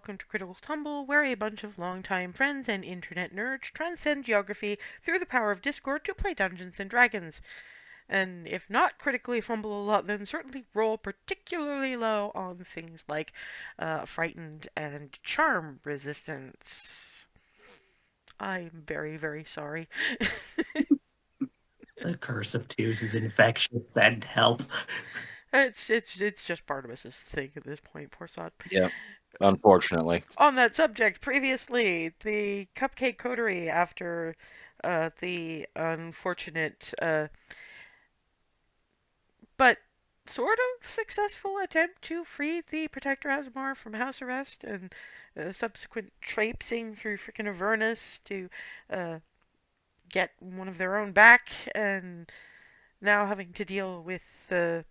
welcome to Critical Tumble, where a bunch of longtime friends and internet nerds transcend geography through the power of Discord to play Dungeons and Dragons. And if not critically fumble a lot, then certainly roll particularly low on things like frightened and charm resistance. I'm very, very sorry. The curse of twos is infectious. Send help. It's just Barnabas's thing at this point, poor sod. Yep. Unfortunately. On that subject, previously, the Cupcake Coterie, after the unfortunate but sort of successful attempt to free the Protector Asmar from house arrest and subsequent traipsing through frickin' Avernus to uh, get one of their own back, and now having to deal with the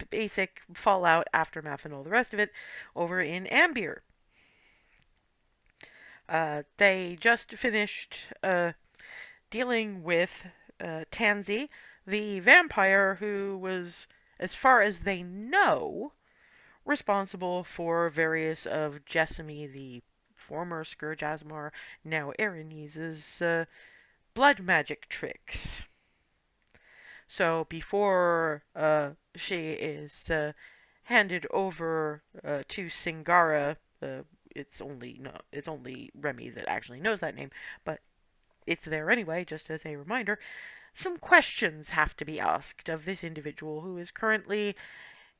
basic fallout, aftermath, and all the rest of it over in Ambier. They just finished dealing with Tansy, the vampire who was, as far as they know, responsible for various of Jessamy, the former Scourge Asmar, now Erinne's blood magic tricks. So before she is handed over to Singara, it's only Remy that actually knows that name, but it's there anyway, just as a reminder. Some questions have to be asked of this individual who is currently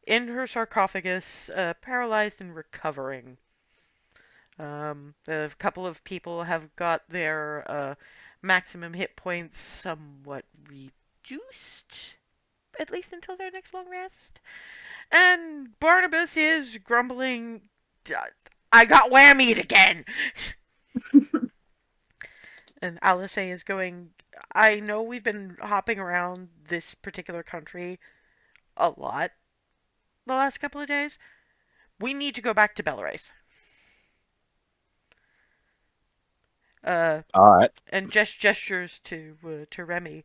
in her sarcophagus, paralyzed and recovering. A couple of people have got their maximum hit points somewhat reduced, at least until their next long rest. And Barnabas is grumbling, I got whammied again! And Alice is going, I know we've been hopping around this particular country a lot the last couple of days. We need to go back to Belarus. All right. And gestures to Remy.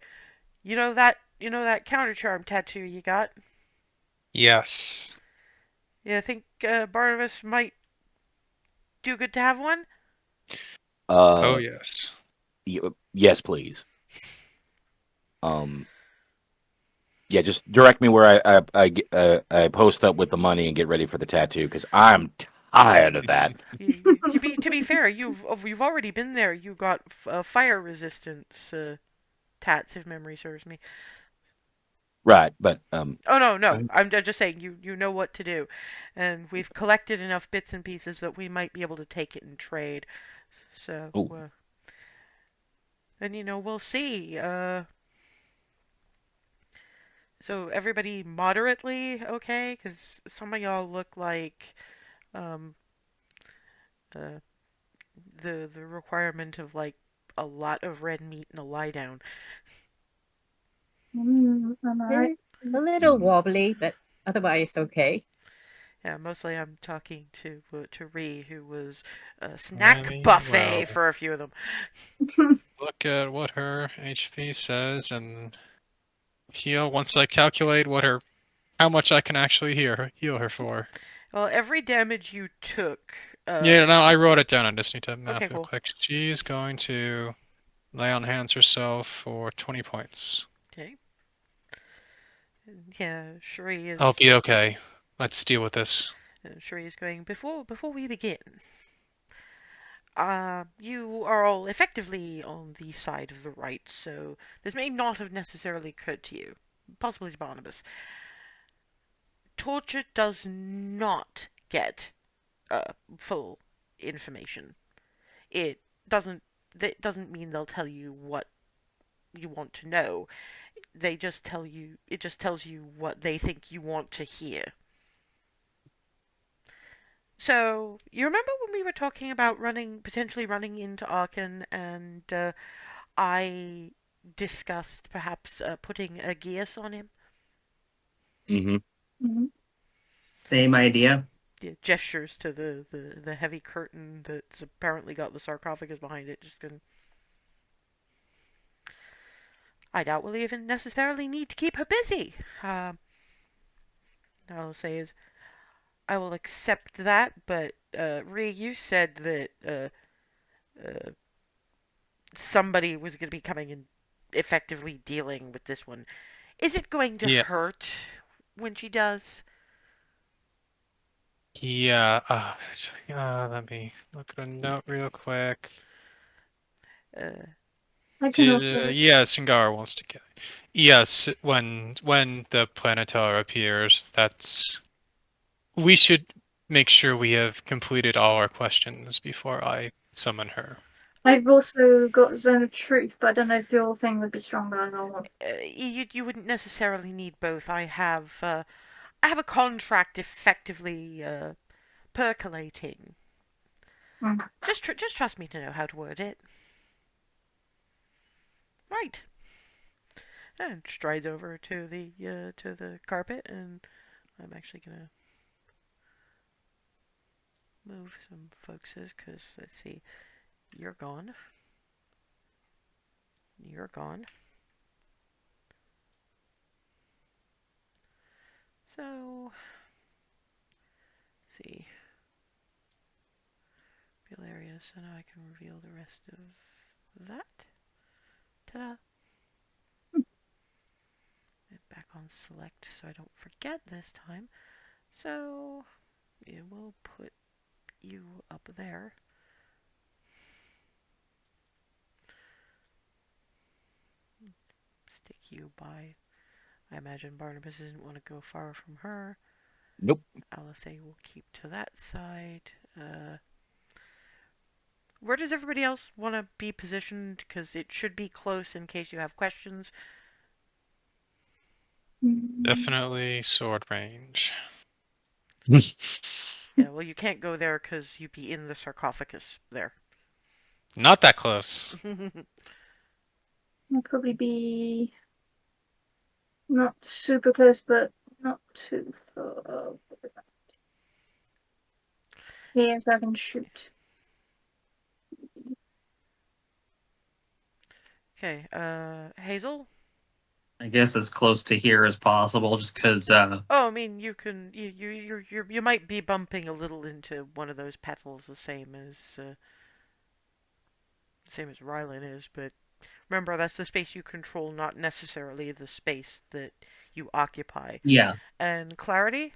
You know that counter charm tattoo you got? Yes. Yeah, I think Barnabas might do good to have one. Oh, Uh, yes. yes, please. Yeah, just direct me where I post up with the money and get ready for the tattoo because I'm tired of that. To be fair, you've already been there. You got fire resistance tats, if memory serves me. Right, but Oh no, I'm just saying you know what to do, and we've collected enough bits and pieces that we might be able to take it and trade. So, oh, and we'll see. So everybody moderately okay, because some of y'all look like um uh the requirement of like a lot of red meat and a lie down. I'm alright. A little wobbly, but otherwise okay. Yeah, mostly I'm talking to Ree, who was a snack Remy, buffet well, for a few of them. look at what her HP says and heal once I calculate how much I can actually heal her for. Well, every damage you took. Yeah, no, I wrote it down. I just need to math Okay, real cool. quick. She's going to lay on hands herself for 20 points. Okay. Yeah, Shuri is. I'll be okay. Let's deal with this. Shuri is going. Before we begin, you are all effectively on the side of the right, so this may not have necessarily occurred to you, possibly to Barnabas. Torture does not get full information. It doesn't. That doesn't mean they'll tell you what you want to know. They just tell you. It just tells you what they think you want to hear. So you remember when we were talking about potentially running into Arkan, and I discussed perhaps putting a geas on him? mm-hmm. Mhm. Same idea. Yeah, gestures to the heavy curtain that's apparently got the sarcophagus behind it. Just going. I doubt we'll even necessarily need to keep her busy. All I'll say is I will accept that, but Ree, you said that somebody was going to be coming and effectively dealing with this one. Is it going to Yeah. hurt when she does? Yeah. Let me look at a note real quick. Uh, I can also. Yeah, Singar wants to kill. Yes, when the Planetar appears, that's we should make sure we have completed all our questions before I summon her. I've also got Zone of Truth, but I don't know if your thing would be stronger or not. you wouldn't necessarily need both. I have a contract effectively percolating. Mm. Just trust me to know how to word it. Right. And strides over to the carpet, and I'm actually gonna move some focuses because let's see, you're gone. You're gone. So, let's see. Reveal areas, so now I can reveal the rest of that. Ta-da! And back on select so I don't forget this time. So, yeah, we'll put you up there. Stick you by. I imagine Barnabas doesn't want to go far from her. Nope. Alice will keep to that side. Where does everybody else want to be positioned? Because it should be close in case you have questions. Definitely sword range. Yeah, well, you can't go there because you'd be in the sarcophagus there. Not that close. I'll probably be not super close, but not too far. Here, so I can shoot. Okay, Hazel? I guess as close to here as possible, just because. Oh, I mean, you can, you might be bumping a little into one of those petals, the same as Rylan is, but remember, that's the space you control, not necessarily the space that you occupy. Yeah. And Clarity?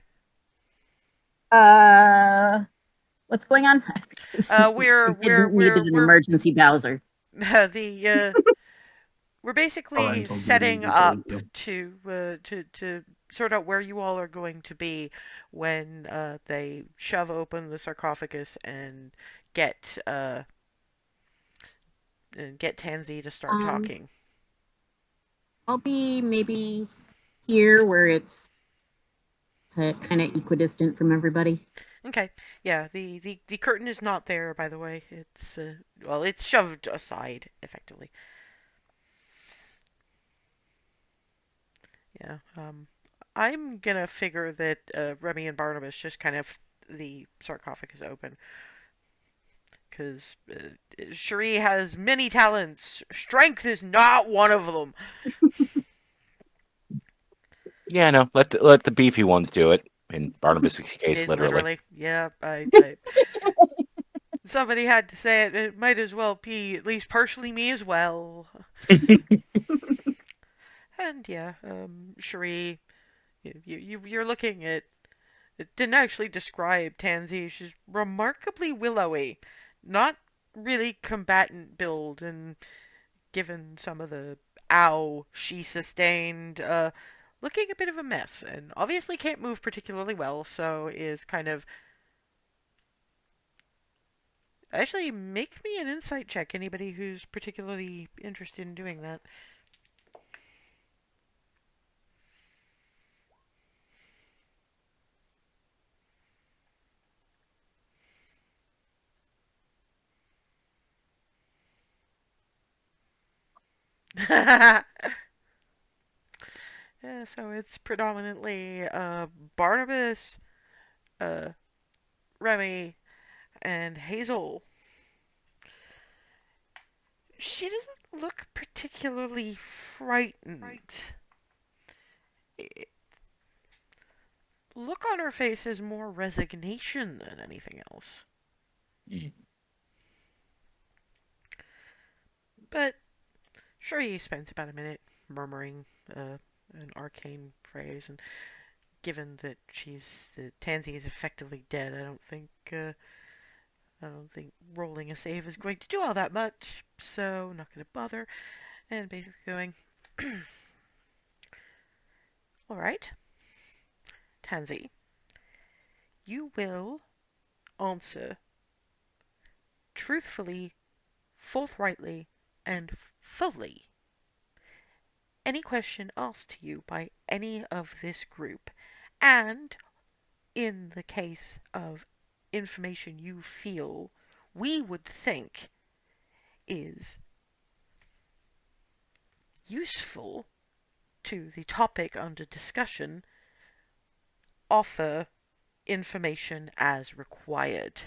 What's going on? Needed an We're emergency Bowser. we're basically Parental duties setting are silly up too. to sort out where you all are going to be when they shove open the sarcophagus get uh and get Tansy to start Um, talking. I'll be maybe here where it's kind of equidistant from everybody. Okay, yeah, the curtain is not there, by the way. It's well, it's shoved aside effectively. Yeah. I'm gonna figure that Remy and Barnabas just kind of the sarcophagus open because Cherie has many talents. Strength is not one of them. Yeah, no. Let the beefy ones do it. In Barnabas' It case, is literally. literally, yeah. I somebody had to say it. It might as well be at least partially me as well. And yeah, Cherie, you're looking at. It didn't actually describe Tansy. She's remarkably willowy, not really combatant build, and given some of the ow she sustained, looking a bit of a mess, and obviously can't move particularly well, so is kind of. Actually, make me an insight check, anybody who's particularly interested in doing that. Yeah, so it's predominantly Barnabas, uh, Remy, and Hazel. She doesn't look particularly frightened. look on her face is more resignation than anything else. Mm. But sure, he spends about a minute murmuring an arcane phrase, and given that Tansy is effectively dead, I don't think rolling a save is going to do all that much, so not going to bother. And basically going, all right, Tansy, you will answer truthfully, forthrightly, and fully any question asked to you by any of this group, and in the case of information you feel we would think is useful to the topic under discussion, offer information as required.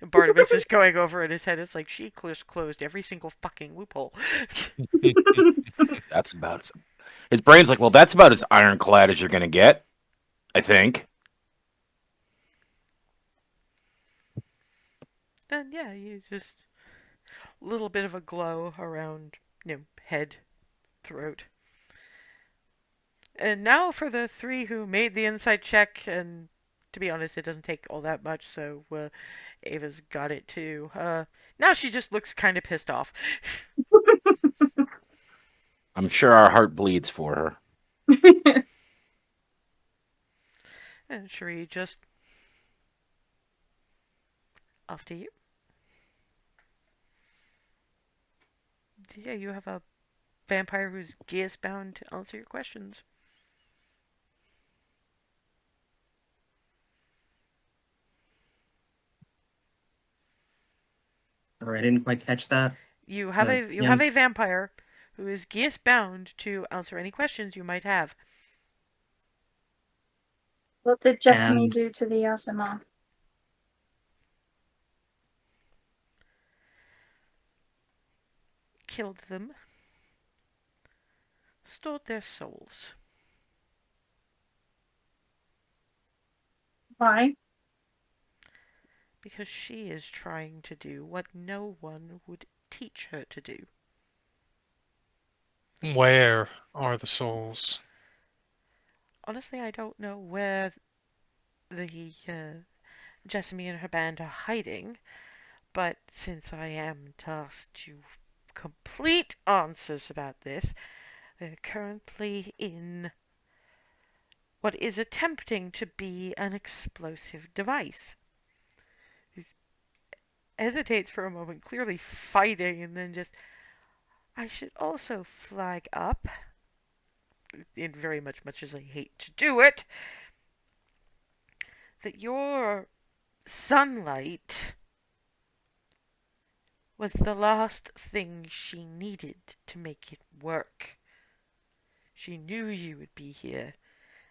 Barnabas is going over in his head. It's like she closed every single fucking loophole. That's about it. His brain's like, well, that's about as ironclad as you're gonna get, I think. And yeah, you just a little bit of a glow around, head, throat. And now for the three who made the insight check, and to be honest, it doesn't take all that much, so Ava's got it too. Now she just looks kind of pissed off. I'm sure our heart bleeds for her. And Cherie just off to you. Yeah, you have a vampire who's gears bound to answer your questions. Sorry, I didn't quite catch that. You have a vampire who is gears bound to answer any questions you might have. What did Jessamy And do to the ASMR? Killed them. Stored their souls. Why? Because she is trying to do what no one would teach her to do. Where are the souls? Honestly, I don't know where the Jessamy and her band are hiding, but since I am tasked to complete answers about this, they're currently in what is attempting to be an explosive device. He hesitates for a moment, clearly fighting, and then just, I should also flag up, in very much as I hate to do it, that your sunlight was the last thing she needed to make it work. She knew you would be here,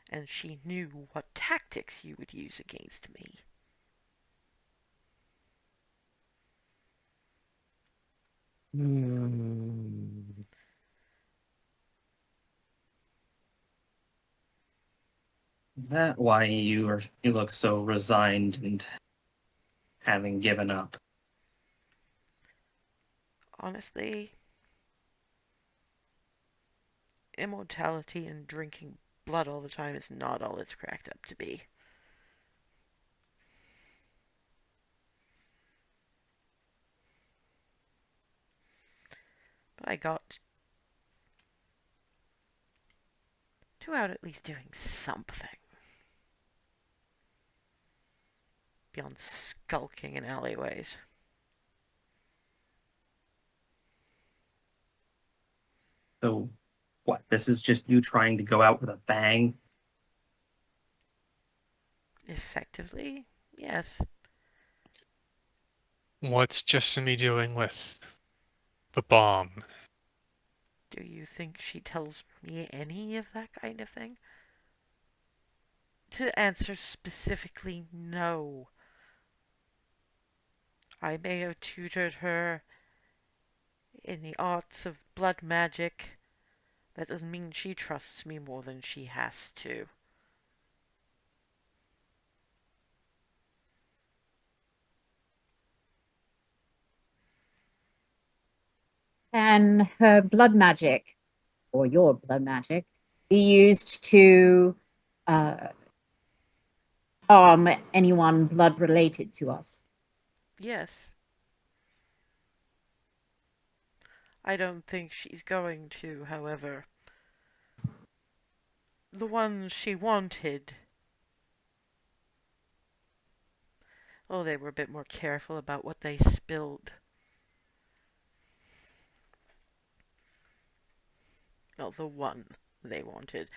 and she knew what tactics you would use against me. is that why you look so resigned and having given up? Honestly, immortality and drinking blood all the time is not all it's cracked up to be. But I got two out at least doing something. Beyond skulking in alleyways. So, what? This is just you trying to go out with a bang? Effectively, yes. What's Jessamy doing with the bomb? Do you think she tells me any of that kind of thing? To answer specifically, no. I may have tutored her in the arts of blood magic, That doesn't mean she trusts me more than she has to. Can her blood magic, or your blood magic, be used to uh, harm anyone blood related to us? Yes. I don't think she's going to, however. The ones she wanted. Oh, they were a bit more careful about what they spilled. Well, the one they wanted.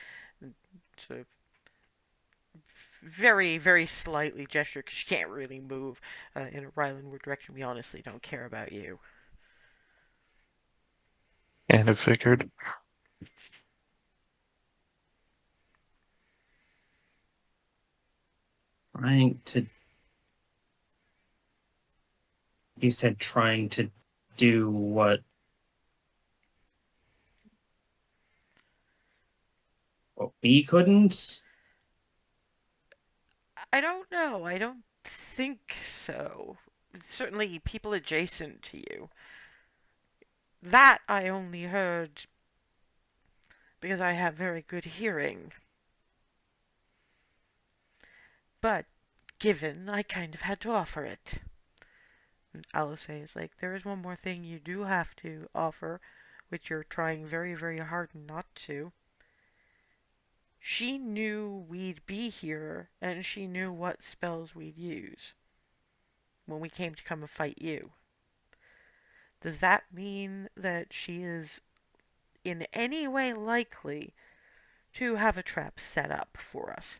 Sort of very, very slightly gesture because she can't really move in a Rylandward direction. We honestly don't care about you. And I figured. Trying to. You said trying to do what? What we couldn't? I don't know. I don't think so. Certainly people adjacent to you. That I only heard because I have very good hearing. But given, I kind of had to offer it. And Alice is like, there is one more thing you do have to offer, which you're trying very, very hard not to. She knew we'd be here, and she knew what spells we'd use when we came to come and fight you. Does that mean that she is in any way likely to have a trap set up for us?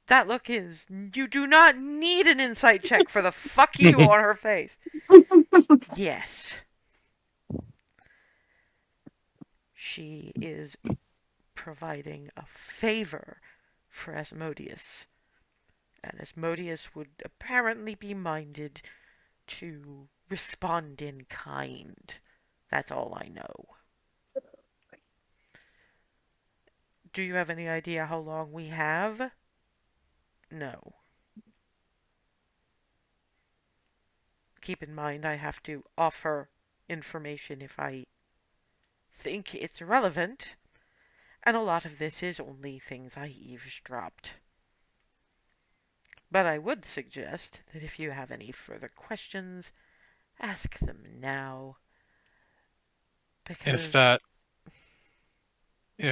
That look is, you do not need an insight check for the fuck you on her face. Yes. She is providing a favor for Asmodeus. And Asmodeus would apparently be minded to respond in kind. That's all I know. Do you have any idea how long we have? No. Keep in mind, I have to offer information if I think it's relevant, and a lot of this is only things I eavesdropped. But I would suggest that if you have any further questions, ask them now. If Because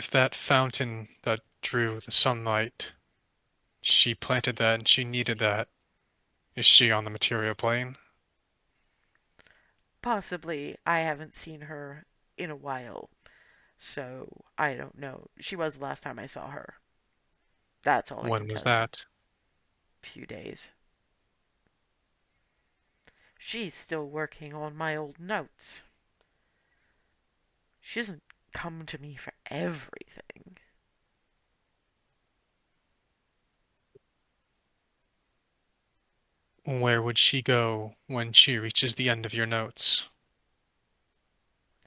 that fountain that drew the sunlight, she planted that and she needed that. Is she on the material plane? possibly I haven't seen her in a while, so I don't know. She was the last time I saw her. That's all I can When was tell you. that? Few days. She's still working on my old notes. She doesn't come to me for everything. Where would she go when she reaches the end of your notes?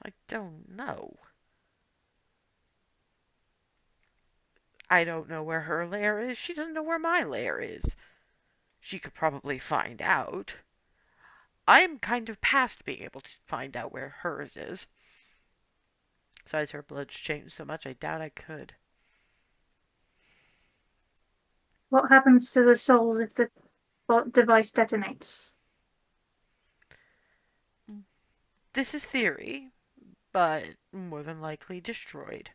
I don't know. I don't know where her lair is. She doesn't know where my lair is. She could probably find out. I'm kind of past being able to find out where hers is. Besides, her blood's changed so much, I doubt I could. What happens to the souls if the device detonates? This is theory, but more than likely destroyed.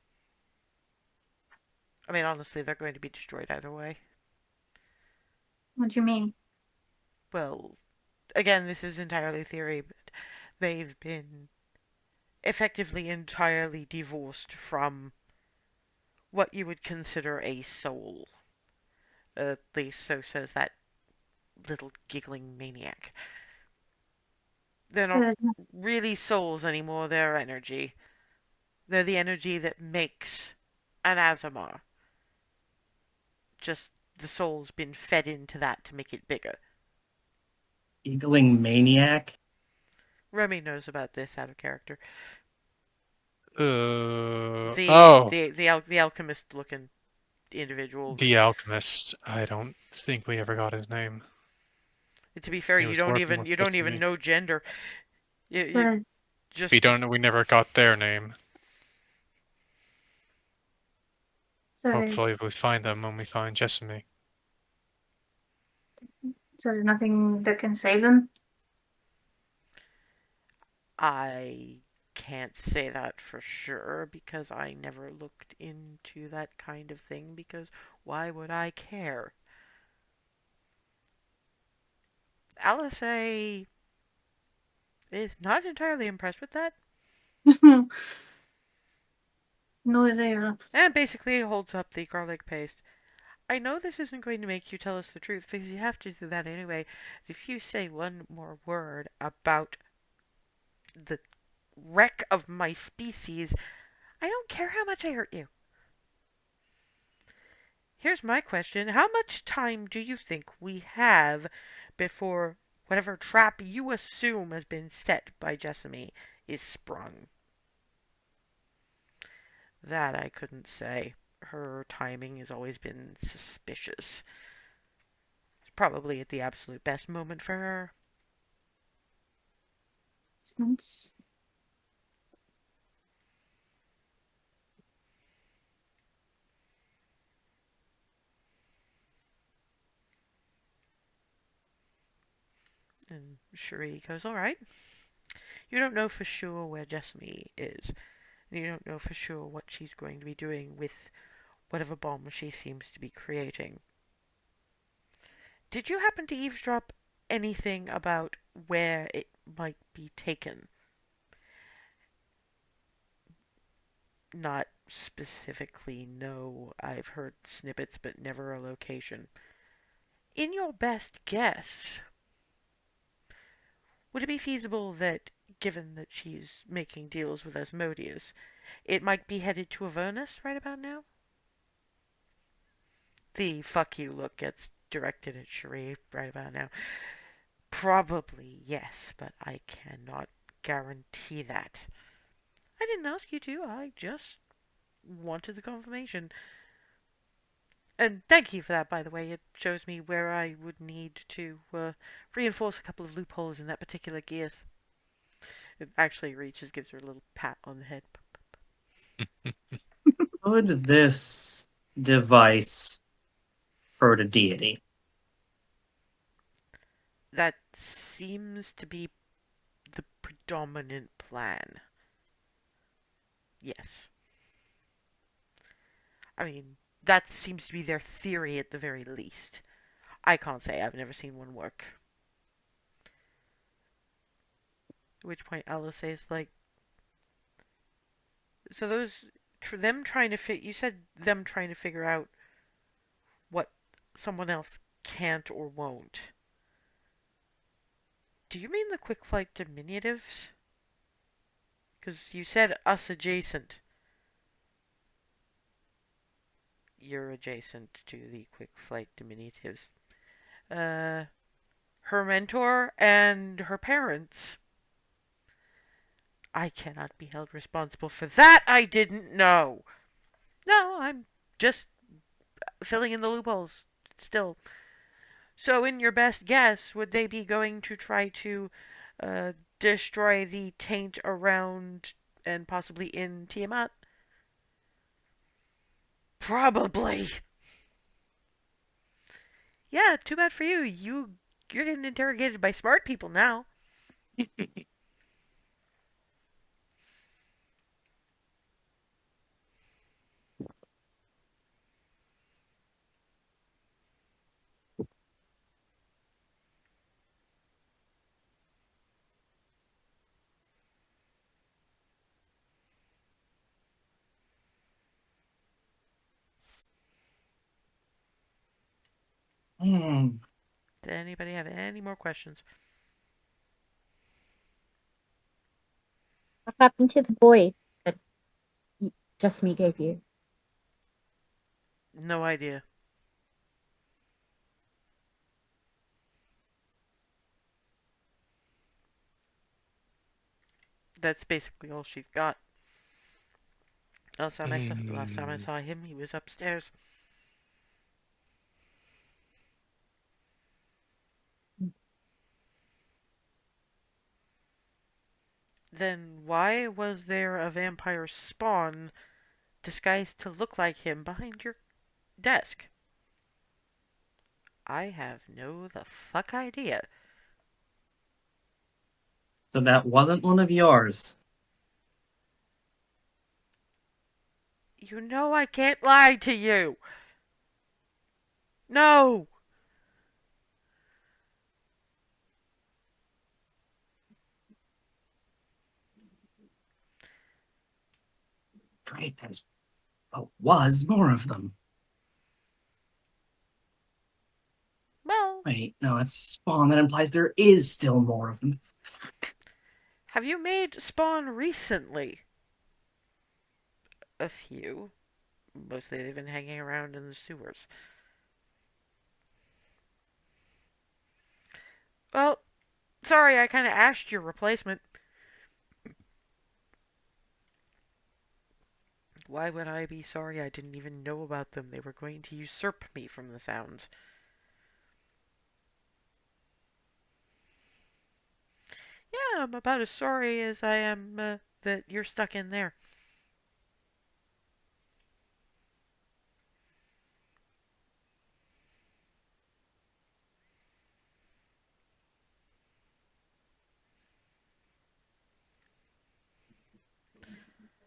I mean, honestly, they're going to be destroyed either way. What do you mean? Well, again, this is entirely theory, but they've been effectively entirely divorced from what you would consider a soul. At least so says that little giggling maniac. They're not really souls anymore, they're energy. They're the energy that makes an Azamar. Just the soul's been fed into that to make it bigger. Giggling maniac? Remy knows about this out of character. Oh, The alchemist looking individual. the alchemist. I don't think we ever got his name. To be fair, He was working with you just don't even me. know gender. You So, We just don't know. We never got their name. so, Hopefully, we find them when we find Jessamy. so there's nothing that can save them. I can't say that for sure because I never looked into that kind of thing because why would I care? Alice is not entirely impressed with that No, they are. and basically holds up the garlic paste. I know this isn't going to make you tell us the truth because you have to do that anyway. If you say one more word about the wreck of my species, I don't care how much I hurt you. Here's my question. How much time do you think we have before whatever trap you assume has been set by Jessamy is sprung? That I couldn't say. Her timing has always been suspicious. Probably at the absolute best moment for her. Sense. And Cherie goes, all right. You don't know for sure where Jessamy is. And you don't know for sure what she's going to be doing with whatever bomb she seems to be creating. Did you happen to eavesdrop anything about where it might be taken? Not specifically, no. I've heard snippets, but never a location. In your best guess, would it be feasible that, given that she's making deals with Asmodeus, it might be headed to Avernus right about now? The fuck you look gets directed at Cherie right about now. Probably yes, but I cannot guarantee that. I didn't ask you to, I just wanted the confirmation. And thank you for that, by the way. It shows me where I would need to reinforce a couple of loopholes in that particular gears. It actually reaches, gives her a little pat on the head. Could this device hurt a deity? That seems to be the predominant plan. Yes. I mean, that seems to be their theory at the very least. I can't say, I've never seen one work. At which point Alice says, like, so those, them trying to fit, you said them trying to figure out what someone else can't or won't. Do you mean the quick flight diminutives? Because you said us adjacent. You're adjacent to the quick flight diminutives. Her mentor and her parents. I cannot be held responsible for that. I didn't know. No, I'm just filling in the loopholes still. So, in your best guess, would they be going to try to destroy the taint around and possibly in Tiamat? Probably. Yeah, too bad for you. You're getting interrogated by smart people now. Hmm. Does anybody have any more questions? What happened to the boy that just me gave you? No idea. That's basically all she's got. Last time I saw him, he was upstairs. Then why was there a vampire spawn disguised to look like him behind your desk? I have no the fuck idea. So that wasn't one of yours. You know I can't lie to you. No. Great, there's was more of them. Well, Wait, no, it's spawn. That implies there is still more of them. have you made spawn recently? A few. Mostly they've been hanging around in the sewers. Well, sorry I kind of asked your replacement. Why would I be sorry? I didn't even know about them. They were going to usurp me from the sounds. Yeah, I'm about as sorry as I am that you're stuck in there.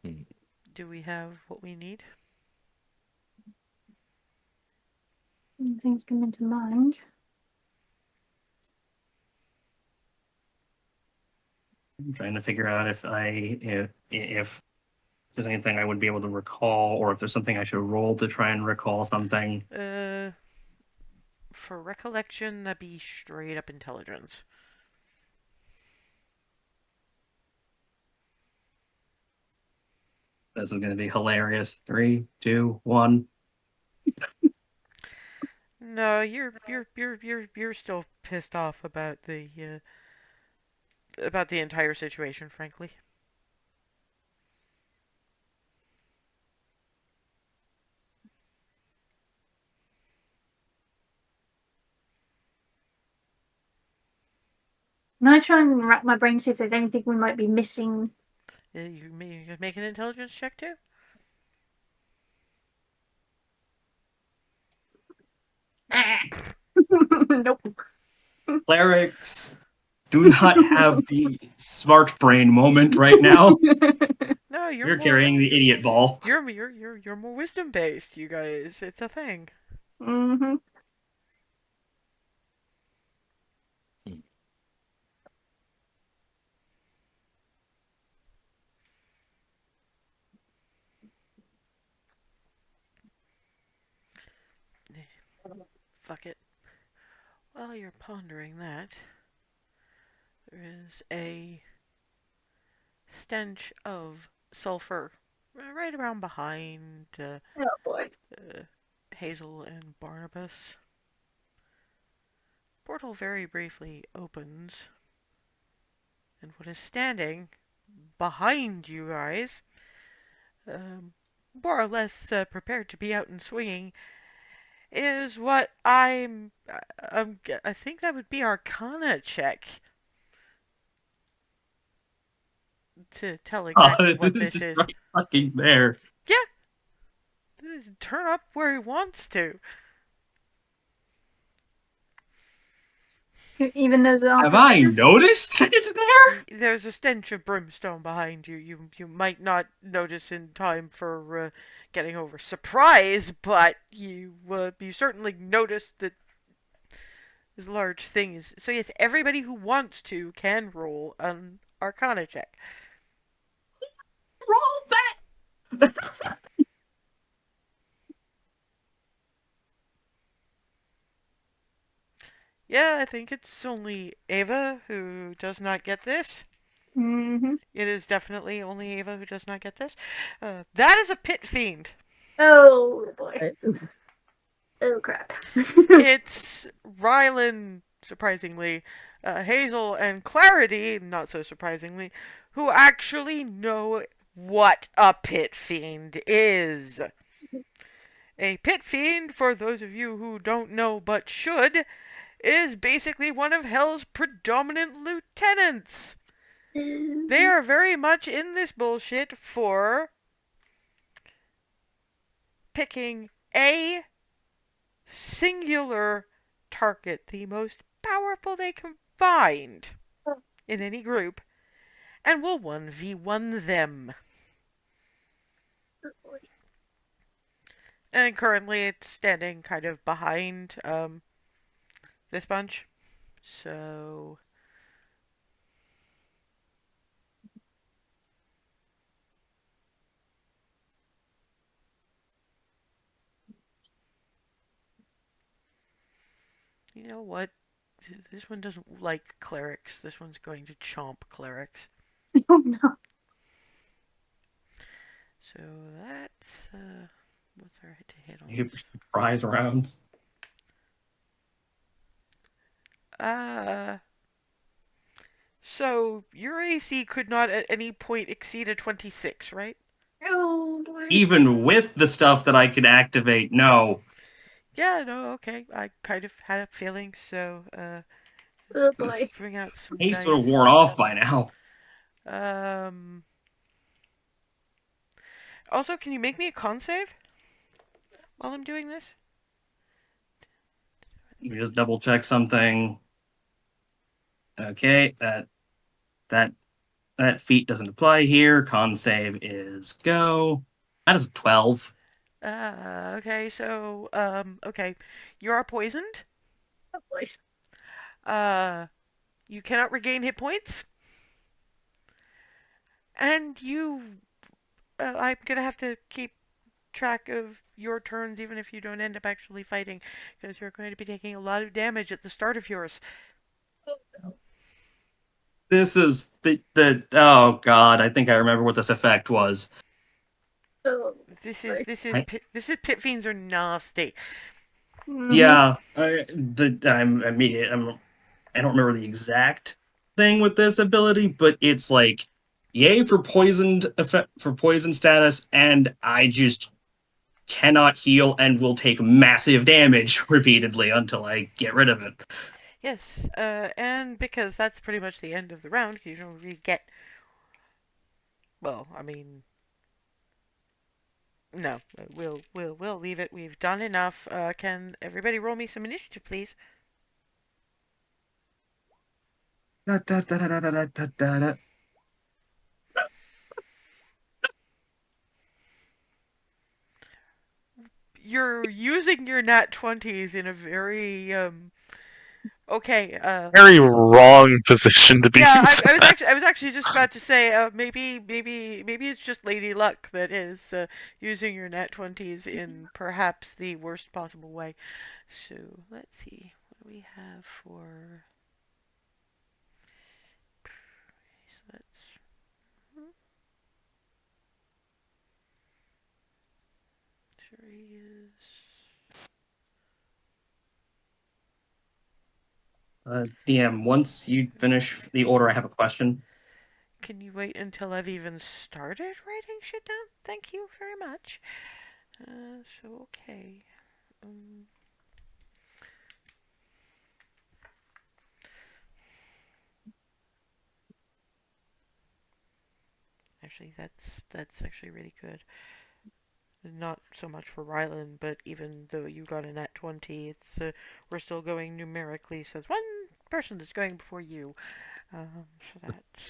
Hmm. Do we have what we need? Things come into mind. I'm trying to figure out if there's anything I would be able to recall, or if there's something I should roll to try and recall something. For recollection, that'd be straight up intelligence. This is going to be hilarious. 3, 2, 1. No, you're still pissed off about the entire situation, frankly. Can I try and wrap my brain, see if there's anything we might be missing? You make an intelligence check too? Nope. Clerics do not have the smart brain moment right now. No, You're carrying the idiot ball. You're more wisdom based, you guys. It's a thing. Mm-hmm. Fuck it. While you're pondering that, there is a stench of sulfur right around behind Oh boy. Hazel and Barnabas. Portal very briefly opens, and what is standing behind you guys, more or less prepared to be out and swinging, is what I think that would be Arcana check to tell exactly what This this is. right fucking there. Yeah, turn up where he wants to. Even those aren't Have I familiar? noticed that it's there? There's a stench of brimstone behind you. You might not notice in time for getting over surprise, but you certainly noticed that this large thing is. So yes, everybody who wants to can roll an Arcana check. Roll that. Yeah, I think it's only Ava who does not get this. Mm-hmm. It is definitely only Ava who does not get this. That is a pit fiend. Oh boy. Oh crap. It's Rylan, surprisingly, Hazel, and Clarity, not so surprisingly, who actually know what a pit fiend is. A pit fiend, for those of you who don't know but should, is basically one of Hell's predominant lieutenants. They are very much in this bullshit for picking a singular target, the most powerful they can find in any group, and will 1v1 them. And currently it's standing kind of behind this bunch. So you know what? This one doesn't like clerics. This one's going to chomp clerics. Oh no. So that's what's our hit to hit on You this? surprise rounds. Uh so your AC could not at any point exceed a 26, right? Oh boy. Even with the stuff that I could activate, no. Yeah, no, okay. I kind of had a feeling, so Oh boy. bring out some Haste would have dice. worn off by now. Um Also, can you make me a con save while I'm doing this? Let me just double check something. Okay, that feat doesn't apply here. Con save is go. That is a 12. Okay, so okay. You are poisoned. Oh boy. Uh you cannot regain hit points. And I'm gonna have to keep track of your turns even if you don't end up actually fighting, because you're going to be taking a lot of damage at the start of yours. Oh no. This is the oh god, I think I remember what this effect was. Oh. This is Sorry. this is pit fiends are nasty. Yeah, I don't remember the exact thing with this ability, but it's like yay for poisoned effect for poison status, and I just cannot heal and will take massive damage repeatedly until I get rid of it. Yes, and because that's pretty much the end of the round, you don't really get. Well, I mean, no, we'll leave it. We've done enough. Can everybody roll me some initiative, please? Da, da, da, da, da, da, da, da, da. You're using your nat 20s in a very okay. Very wrong position to be Yeah, using. I was actually just about to say maybe it's just lady luck that is using your nat 20s in perhaps the worst possible way. So let's see what do we have for. So that's sure he is. DM, once you finish the order, I have a question. Can you wait until I've even started writing shit down? Thank you very much. So okay. Um, Actually, that's actually really good. Not so much for Rylan, but even though you got a nat 20, it's we're still going numerically, so it's one person that's going before you. So that's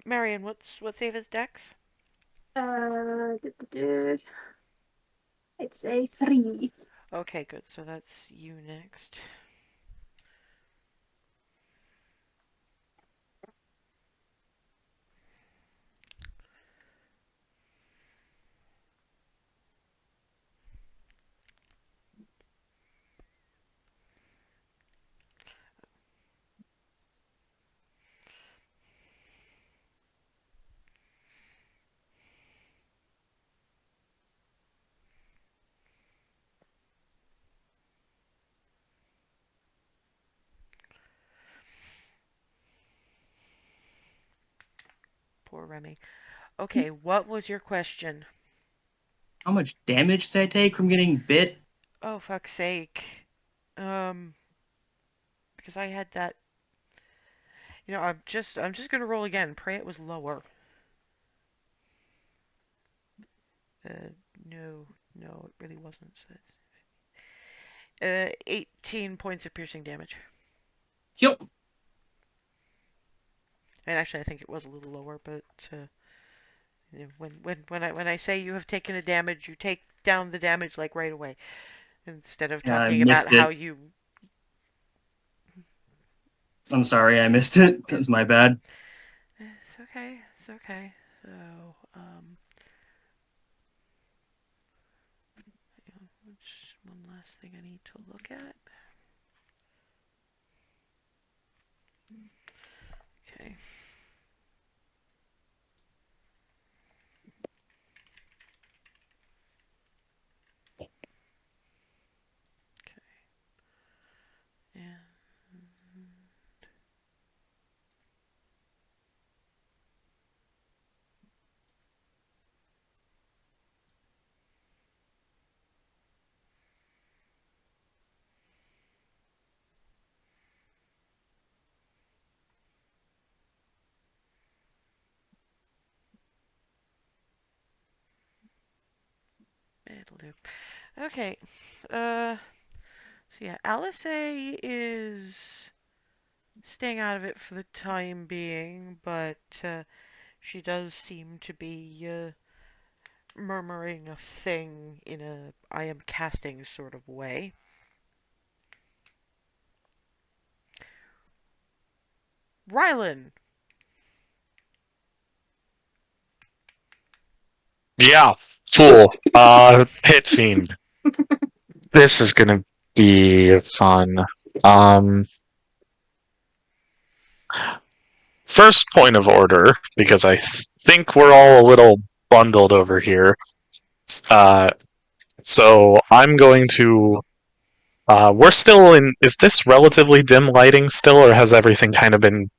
Marion, what save is Dex? It's a 3. Okay, good. So that's you next. poor Remy. Okay, what was your question? How much damage did I take from getting bit? Oh, fuck's sake. Um, because I had that. I'm just gonna roll again. Pray it was lower. No, no, it really wasn't. So that's 18 points of piercing damage. Yep. And actually, I think it was a little lower, but when I say you have taken a damage, you take down the damage like right away, instead of Yeah, I talking about missed how it. you. I'm sorry, I missed it. That's my bad. It's okay. It's okay. So, just one last thing I need to look at. Okay. Yeah. It'll do. Okay. So yeah, Alice A is staying out of it for the time being, but she does seem to be murmuring a thing in a I am casting sort of way. Rylan. Yeah, fool. Pit Fiend. This is gonna be fun. Um, First point of order, because I think we're all a little bundled over here. Uh, so I'm going to. We're still in. Is this relatively dim lighting still, or has everything kind of been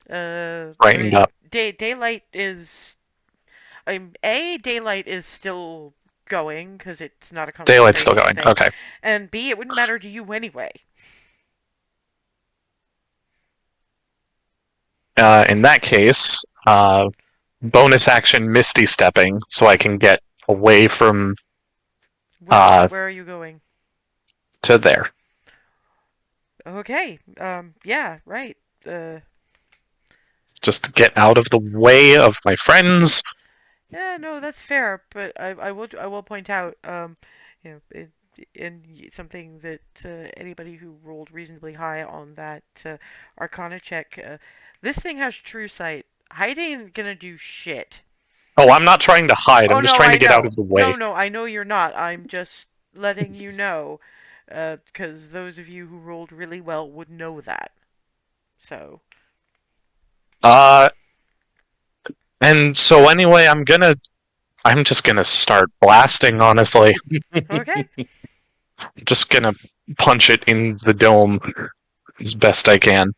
I brightened mean, up? daylight is. Daylight is still going because it's not a Daylight's still concentration going. thing, Okay. and B, it wouldn't matter to you anyway. In that case, bonus action Misty stepping so I can get away from uh, Where are you going? to there. Okay. Yeah. Right. Just to get out of the way of my friends. Yeah. No, that's fair. But I will point out something that anybody who rolled reasonably high on that Arcana check, this thing has true sight. Hiding ain't gonna do shit. Oh, I'm not trying to hide. Oh I'm just no, trying I to get out know. of the way. No, I know you're not. I'm just letting you know, because those of you who rolled really well would know that. So. Uh, and so anyway, I'm just gonna start blasting, honestly. Okay. Just gonna punch it in the dome as best I can.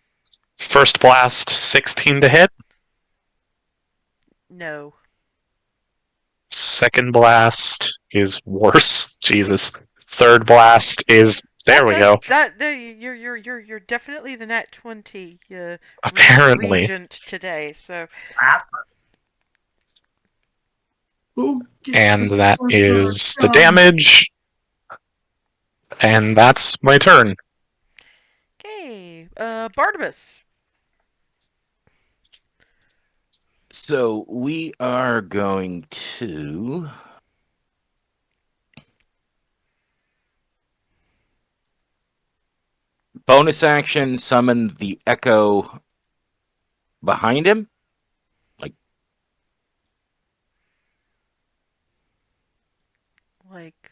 First blast, 16 to hit. No. Second blast is worse. Jesus. Third blast is there we go. You're definitely the nat 20 Apparently. regent today. So And that Was not is the strong. damage. And that's my turn. okay, Barnabas. So we are going to bonus action summon the echo behind him. Like,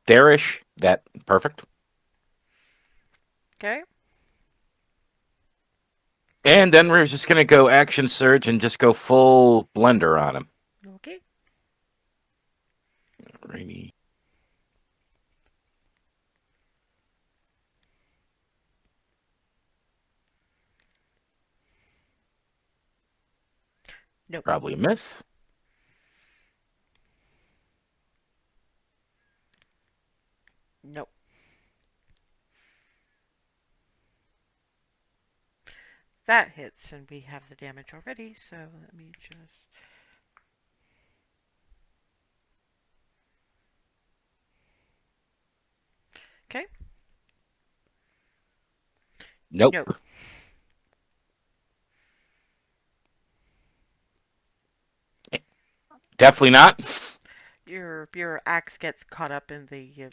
There-ish. That perfect. okay. And then we're just gonna go action surge and just go full blender on him. Okay. Alrighty. Nope. Probably a miss. Nope. That hits, and we have the damage already, so let me just. Okay. Nope. Nope. Definitely not. Your axe gets caught up in the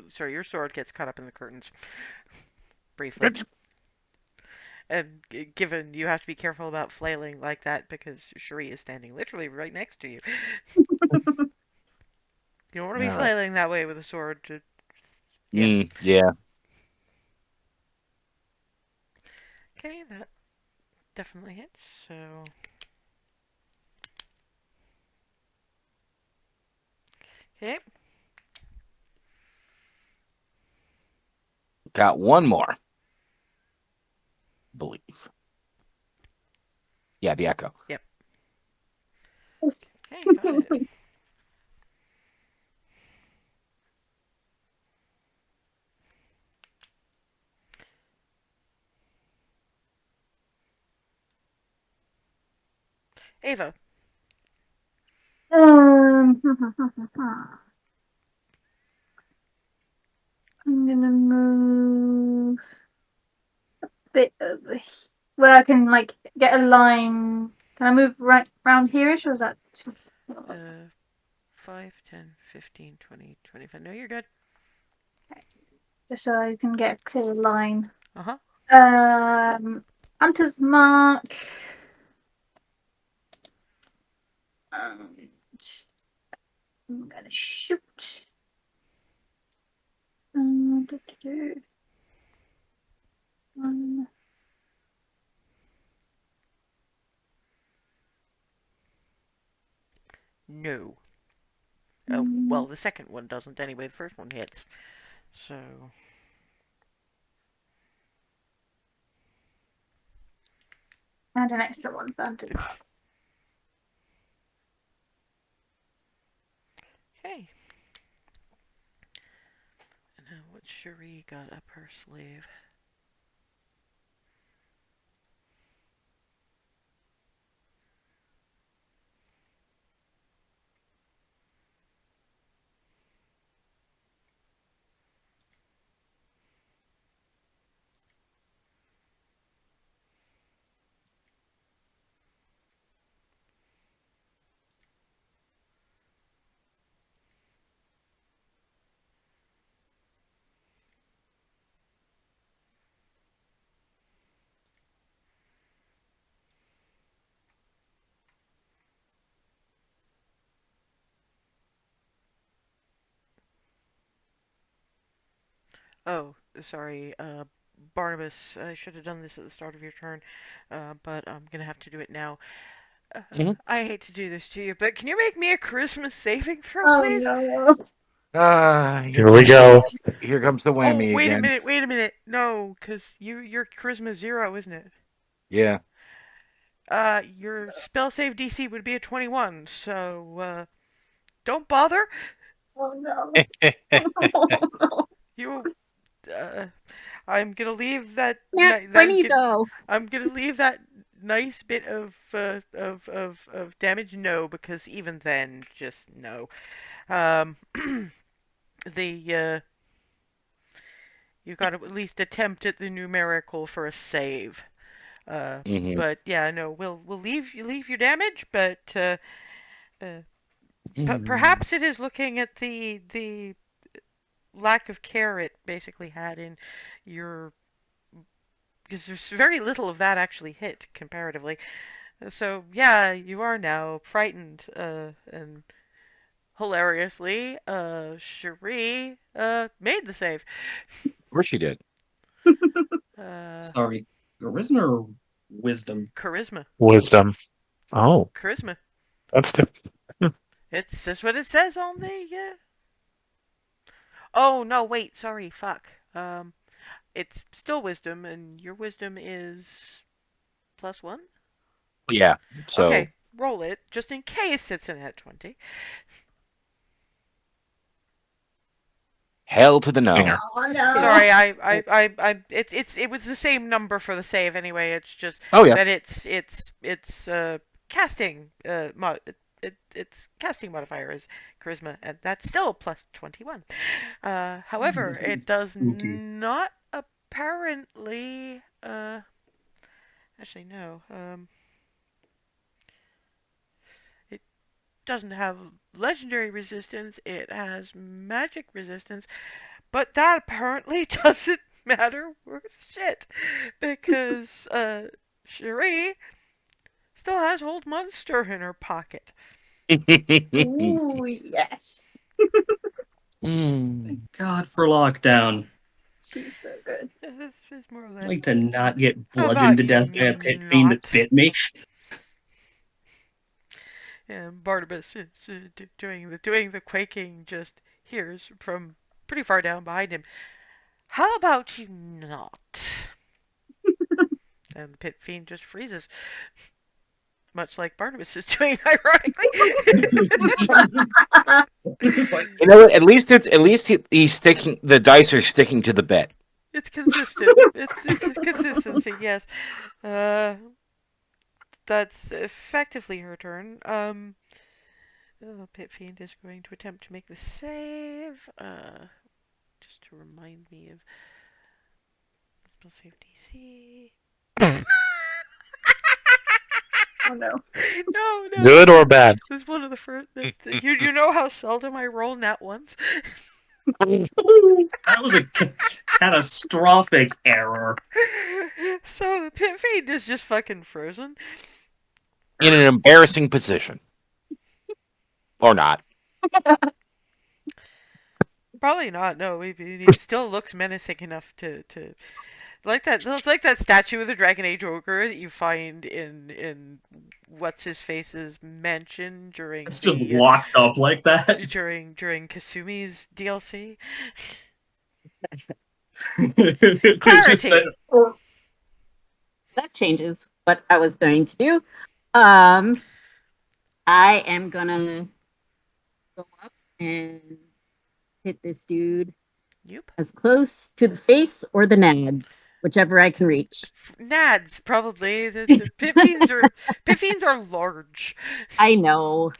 sorry, your sword gets caught up in the curtains briefly. And given you have to be careful about flailing like that because Cherie is standing literally right next to you. You don't want to be All right. flailing that way with a sword. Yeah. Yeah. Okay, that definitely hits. So okay. Got one more. Believe. Yeah, the echo. Yep. Okay, got it. Ava. Um, I'm gonna move a bit over where I can like get a line. Can I move right round here-ish, or is that too? 5, 10, 15, 20, 25. No, you're good. Just so I can get a clear line. Uh-huh. Hunter's mark. And I'm gonna shoot. One. No. Oh, well, the second one doesn't anyway. The first one hits. So And an extra one for Hunter's mark. okay. And now what Cherie got up her sleeve? Oh, sorry, Barnabas. I should have done this at the start of your turn, but I'm gonna have to do it now. Mhm. I hate to do this to you, but can you make me a Christmas saving throw, Oh please? no. Here we go. Here comes the Oh, whammy wait a again. minute, wait a minute. No, because your charisma 0, isn't it? Yeah. Your spell save DC would be a 21, so don't bother. Oh no. Oh no. You, uh, I'm gonna leave that. Nat 20 though. I'm gonna leave that nice bit of damage. No, because even then, just no. Um, the you got to at least attempt at the numerical for a save. Uh, Hmm. but yeah, no, we'll leave your damage, but uh, perhaps it is looking at the lack of care it basically had in your because there's very little of that actually hit comparatively. So yeah, you are now frightened, and hilariously, Cherie made the save. Of course she did. Uh, Sorry, charisma or wisdom? charisma, Wisdom. Oh, charisma. that's different. It's just what it says on the. Oh no, wait, sorry, fuck. It's still wisdom, and your wisdom is +1. Yeah. Okay, So roll it just in case it's an at 20. Hell to the no. Hang on. Oh no. Sorry, it was the same number for the save anyway. It's just Oh yeah. that it's casting its casting modifier is charisma, and that's still plus 21. However, it does Spooky. not apparently. Actually, no. It doesn't have legendary resistance. It has magic resistance, but that apparently doesn't matter worth shit because Cherie still has Old Monster in her pocket. Ooh, yes. Mm. God for lockdown. She's so good. This is more or I'd less. like to not get How bludgeoned about to you death by a pit fiend that not? bit me. And Barnabas is doing the quaking. Just hears from pretty far down behind him. How about you not? And the pit fiend just freezes, much like Barnabas is doing, ironically. It's like, You know what? At least he's sticking. The dice are sticking to the bet. It's consistent. It's consistency. Yes. That's effectively her turn. Pit fiend is going to attempt to make the save. Just to remind me of spell save DC. Oh no. No. Good or bad? This is one of the first. You know how seldom I roll nat ones. that was a catastrophic error. So the pit fiend is just fucking frozen. In an embarrassing position, or not. Probably not. No, he still looks menacing enough to like that. It's like that statue of the Dragon Age ogre that you find in what's his face's mansion during It's just locked up like that. during Kasumi's DLC. It's just Clarity. That changes what I was going to do. I am gonna go up and hit this dude Yep. as close to the face or the nads, whichever I can reach. Nads probably. The pit fiends are large, I know.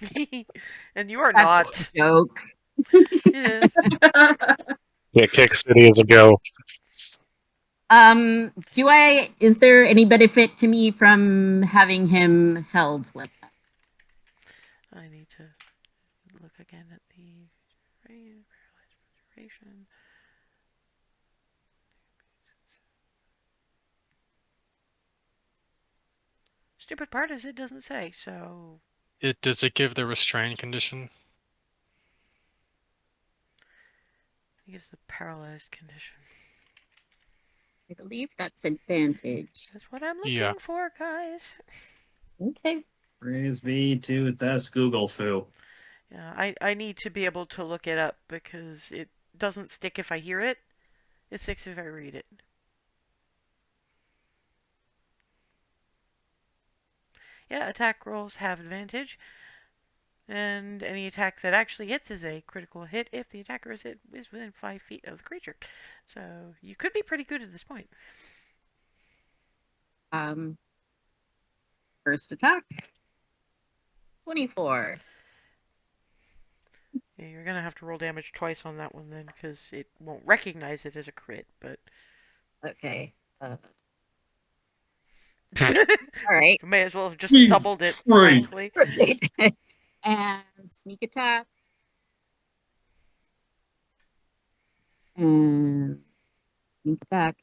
and you are That's a joke. not. Yes. Yeah, Kick City is a go. Is there any benefit to me from having him held like that? I need to look again at the paralyzed duration. Stupid part is it doesn't say, so Does it give the restrain condition? it gives the paralyzed condition. I believe that's advantage. That's what I'm looking Yeah. for, guys. Okay. Praise be to this Google foo. Yeah, I need to be able to look it up because it doesn't stick if I hear it. It sticks if I read it. Yeah, attack rolls have advantage. And any attack that actually hits is a critical hit if the attacker is within 5 feet of the creature. So you could be pretty good at this point. First attack. 24. Yeah, you're gonna have to roll damage twice on that one then, because it won't recognize it as a crit. But Okay. All right. may as well have just Jesus doubled it. Christ. Honestly. And sneak attack. And sneak attack.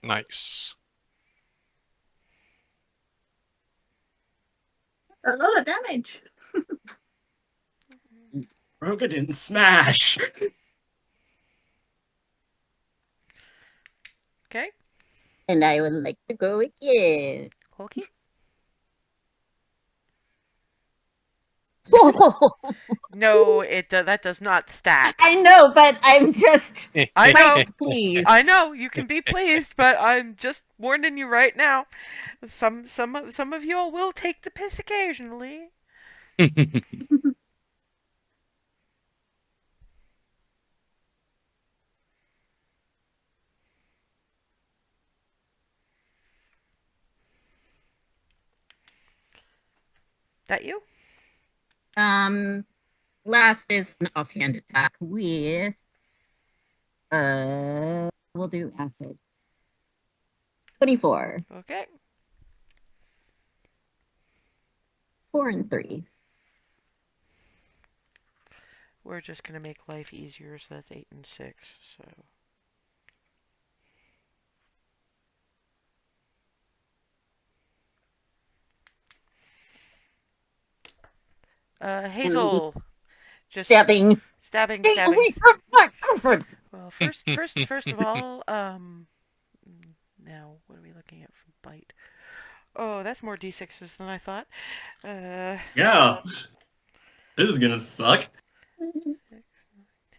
Nice. A lot of damage. Roga didn't smash. Okay, And I would like to go again. Hulky. No, that does not stack. I know, but I'm just I know. quite pleased. I know you can be pleased, but I'm just warning you right now. Some of y'all will take the piss occasionally. That you? Last is an offhand attack with we'll do acid. 24. Okay. 4 and 3. We're just gonna make life easier, so that's 8 and 6. So. Hazel, just Stabbing. stabbing. Stay away from my girlfriend. Well, first of all, now what are we looking at for bite? Oh, that's more d6s than I thought. Yeah. This is gonna suck. 6, 9,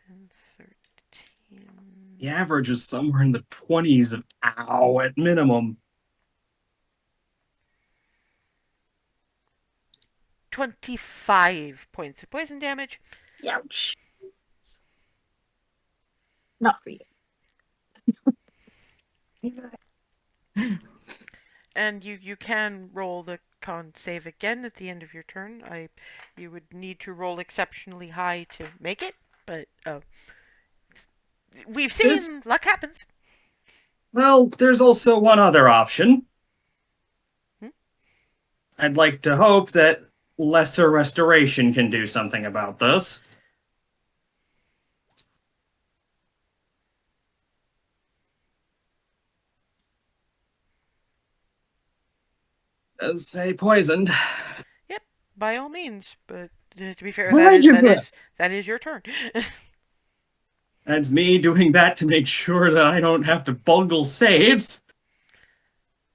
10, 13. The average is somewhere in the 20s of ow at minimum. 25 points of poison damage. Ouch. Not for you. And you can roll the con save again at the end of your turn. You would need to roll exceptionally high to make it, but we've seen This- luck happens. Well, there's also one other option. I'd like to hope that lesser restoration can do something about this. Say poisoned. Yep, by all means. But to be fair, Why'd you put- that is your turn. That's me doing that to make sure that I don't have to bungle saves.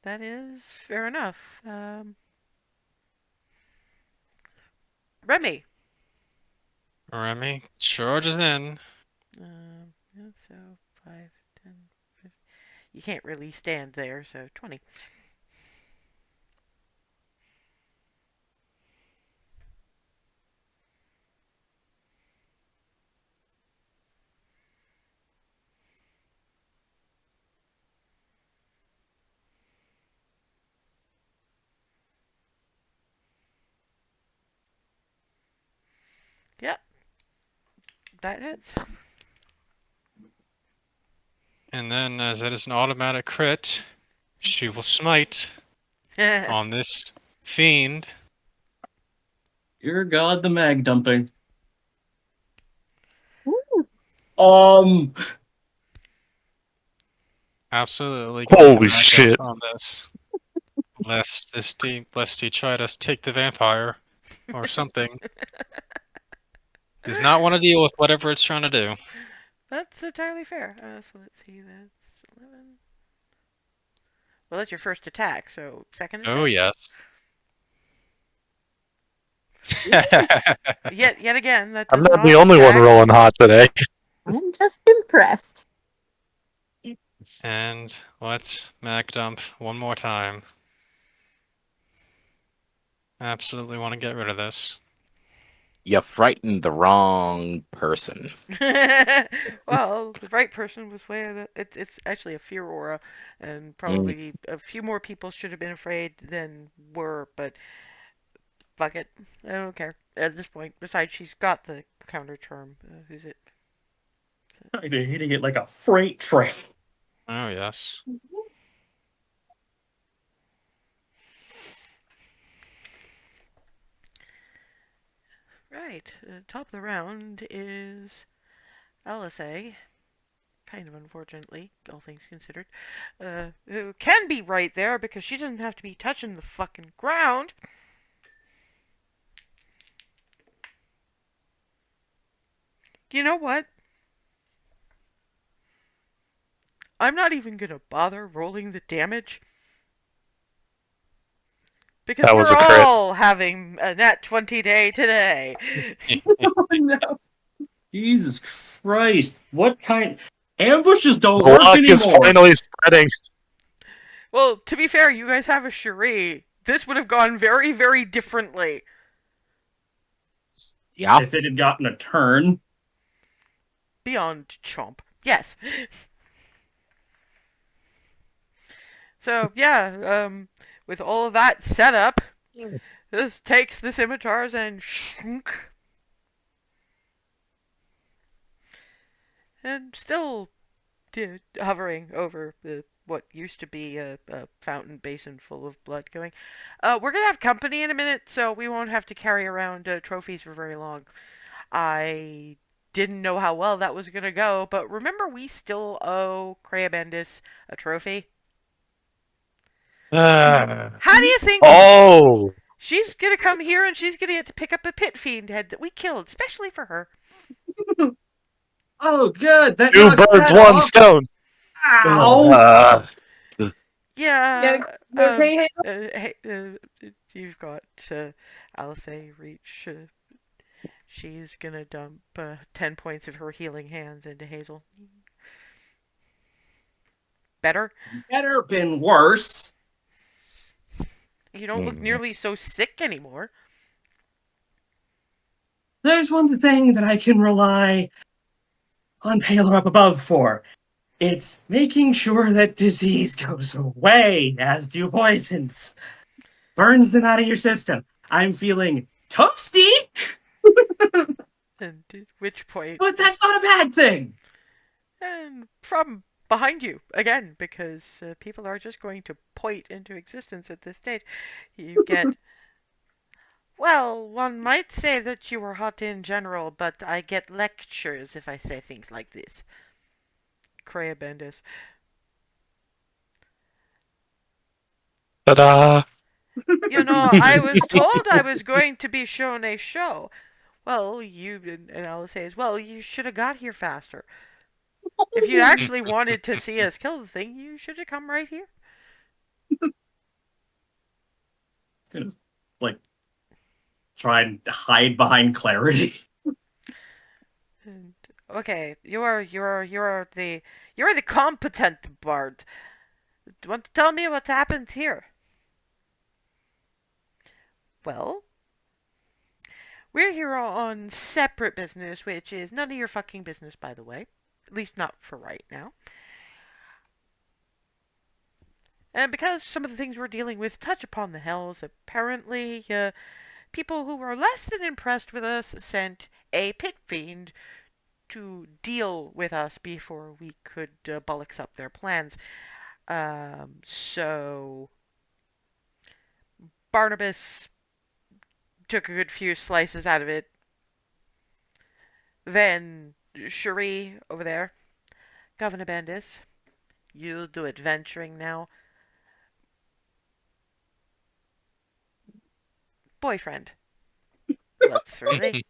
That is fair enough. Remy. Remy charges in. Yeah, so 5, 10, 15. You can't really stand there, so 20. Yep. That hits. And then, as it is an automatic crit, she will smite on this fiend. Dear God, the mag dumping. Ooh. Absolutely going Holy to mac shit. up on this. Lest he try to take the vampire or something. Does not want to deal with whatever it's trying to do. That's entirely fair. So let's see, that's 11. Well, that's your first attack, so second attack? Oh yes. Yet again, that I'm does not not the only one stack. rolling hot today. I'm just impressed. And let's mag dump one more time. Absolutely want to get rid of this. You frightened the wrong person. Well, the right person was where it's actually a fear aura, and probably a few more people should have been afraid than were, but fuck it, I don't care at this point. Besides, she's got the counter charm. Who's it? Kind of hitting it like a freight train. Oh yes. Right, top of the round is LSA. Kind of unfortunately, all things considered. Who can be right there because she doesn't have to be touching the fucking ground. You know what? I'm not even gonna bother rolling the damage. Because That was we're a crit. all having a nat 20 day today. Oh no. Jesus Christ. What kind ambushes don't The work luck is anymore. finally spreading. Well, to be fair, you guys have a charade. This would have gone very, very differently. Yeah. If it had gotten a turn. Beyond chomp. Yes. So, yeah, with all of that set up, this takes the scimitars and shunk. And still hovering over what used to be a fountain basin full of blood going. We're going to have company in a minute, so we won't have to carry around trophies for very long. I didn't know how well that was going to go, but remember we still owe Crea Bendis a trophy? How do you think Oh, she's going to come here and she's going to get to pick up a pit fiend head that we killed, especially for her? Oh, good. That two knocks birds, that one off. stone. Ow! Yeah, You okay, Hazel? you've got Alice reach. She's gonna dump 10 points of her healing hands into Hazel. Better? Better been worse. You don't look nearly so sick anymore. There's one thing that I can rely on Paler up above for. It's making sure that disease goes away, as do poisons. Burns them out of your system. I'm feeling toasty, And at which point, but that's not a bad thing. and from behind you again, because people are just going to point into existence at this stage, you get. Well, one might say that you were hot in general, but I get lectures if I say things like this. Crea Bendis. Ta-da! You know, I was told I was going to be shown a show. Well, and Alice says, well, you should have got here faster. If you actually wanted to see us kill the thing, you should have come right here. Gonna like try and hide behind clarity. And, okay, you're the competent bard. Do you want to tell me what happened here? Well, we're here on separate business, which is none of your fucking business, by the way. At least not for right now. And because some of the things we're dealing with touch upon the hells, apparently, people who were less than impressed with us sent a pit fiend to deal with us before we could bullocks up their plans. So Barnabas took a good few slices out of it. Then Cherie over there, Governor Bendis, you'll do adventuring now. Boyfriend. What's really?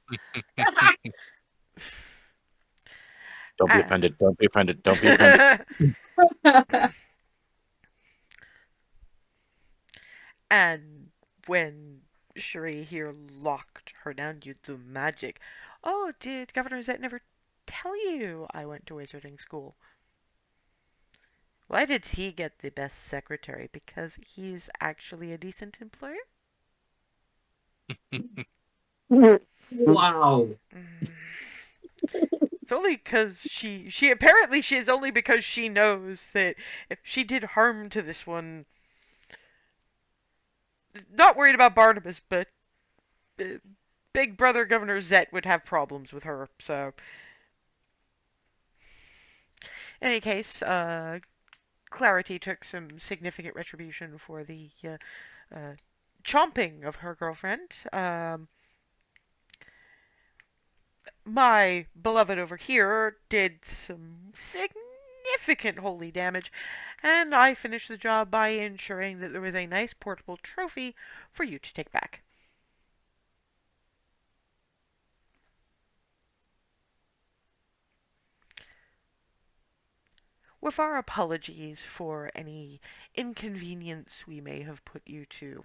Don't be Ah. offended. Don't be offended. Don't be offended. And when Cherie here locked her down due to magic, oh, did Governor Zet never tell you I went to wizarding school? Why did he get the best secretary? Because he's actually a decent employer? Wow. It's only because she apparently she is only because she knows that if she did harm to this one, not worried about Barnabas, but Big Brother Governor Zet would have problems with her. So, in any case, Clarity took some significant retribution for the chomping of her girlfriend. My beloved over here did some significant holy damage, and I finished the job by ensuring that there was a nice portable trophy for you to take back. With our apologies for any inconvenience we may have put you to.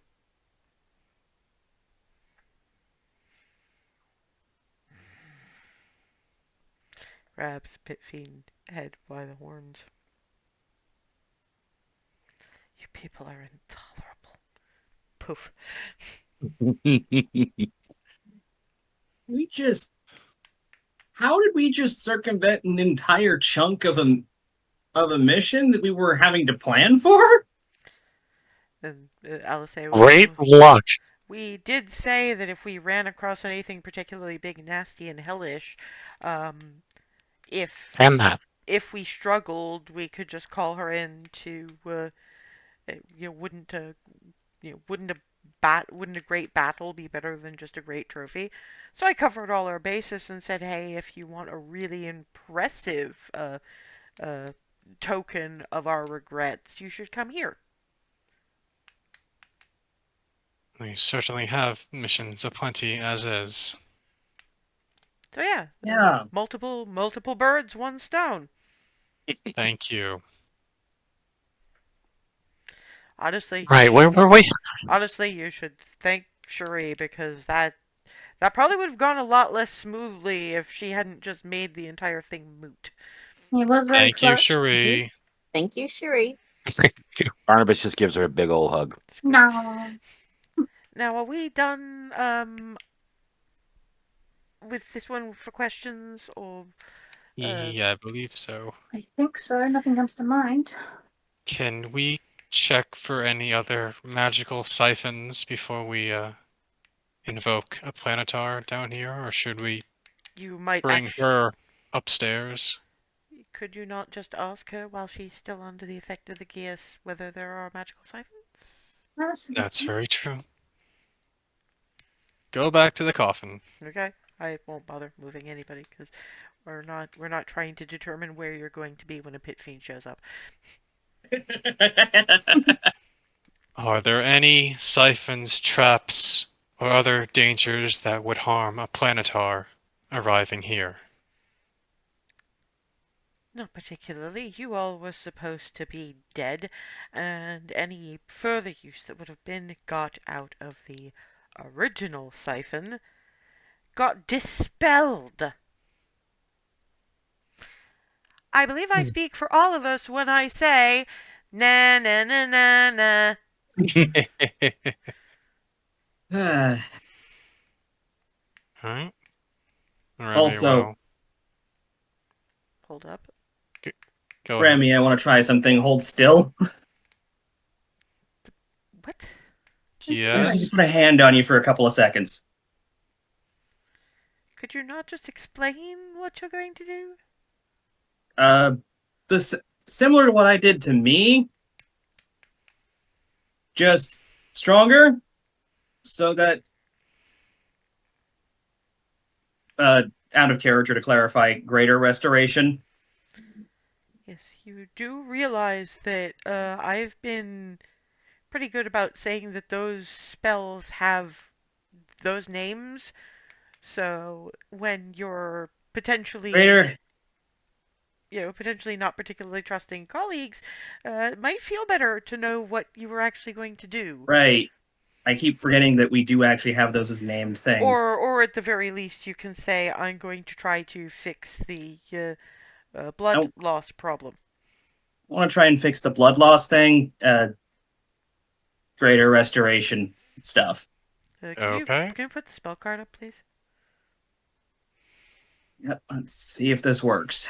grabs Pit Fiend head by the horns. You people are intolerable. Poof. We just how did we just circumvent an entire chunk of a mission that we were having to plan for? And Alice say, Great luck. we did say that if we ran across anything particularly big, nasty, and hellish, um, if And that. if we struggled, we could just call her in to, wouldn't a great battle be better than just a great trophy? So I covered all our bases and said, hey, if you want a really impressive uh, token of our regrets, you should come here. We certainly have missions aplenty as is. So yeah, Yeah. multiple birds, one stone. Thank you. Honestly, Right, where were we? honestly, you should thank Cherie because that probably would have gone a lot less smoothly if she hadn't just made the entire thing moot. He was very Thank you, close. Cherie. Thank you, Cherie. Barnabas just gives her a big old hug. No. Now, are we done with this one for questions or Yeah, I believe so. I think so. Nothing comes to mind. Can we check for any other magical siphons before we invoke a planetar down here, or should we you might bring actually... her upstairs? Could you not just ask her while she's still under the effect of the gears whether there are magical siphons? That's very true. Go back to the coffin. Okay, I won't bother moving anybody because we're not trying to determine where you're going to be when a pit fiend shows up. Are there any siphons, traps, or other dangers that would harm a planetar arriving here? Not particularly. You all were supposed to be dead, and any further use that would have been got out of the original siphon got dispelled. I believe I speak for all of us when I say, na na na na na. Alright. Remy, Also- well, Hold up. go ahead. Remy, I want to try something. Hold still. What? I Yes. just put a hand on you for a couple of seconds. Could you not just explain what you're going to do? This similar to what I did to me, just stronger, so that out of character to clarify, greater restoration. Yes, you do realize that I've been pretty good about saying that those spells have those names. So when you're potentially, Greater, potentially not particularly trusting colleagues, it might feel better to know what you were actually going to do. right. I keep forgetting that we do actually have those as named things. Or at the very least, you can say, I'm going to try to fix the blood loss problem. I want to try and fix the blood loss thing. Greater restoration stuff. Okay. Can you put the spell card up, please? Yep, let's see if this works.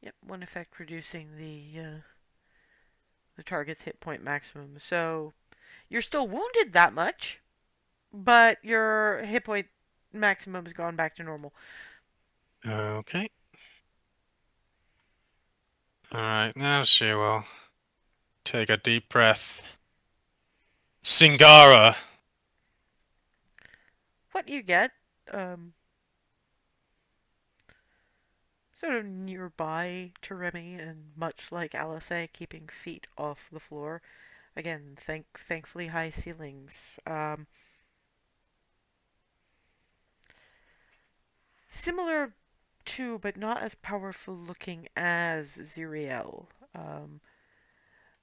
Yep, one effect reducing the target's hit point maximum. So you're still wounded that much, but your hit point maximum has gone back to normal. Okay. Alright, now she will take a deep breath. Singara! What you get, sort of nearby to Remy, and much like Alice, keeping feet off the floor. Again, thankfully high ceilings. Similar too, but not as powerful looking as Ziriel.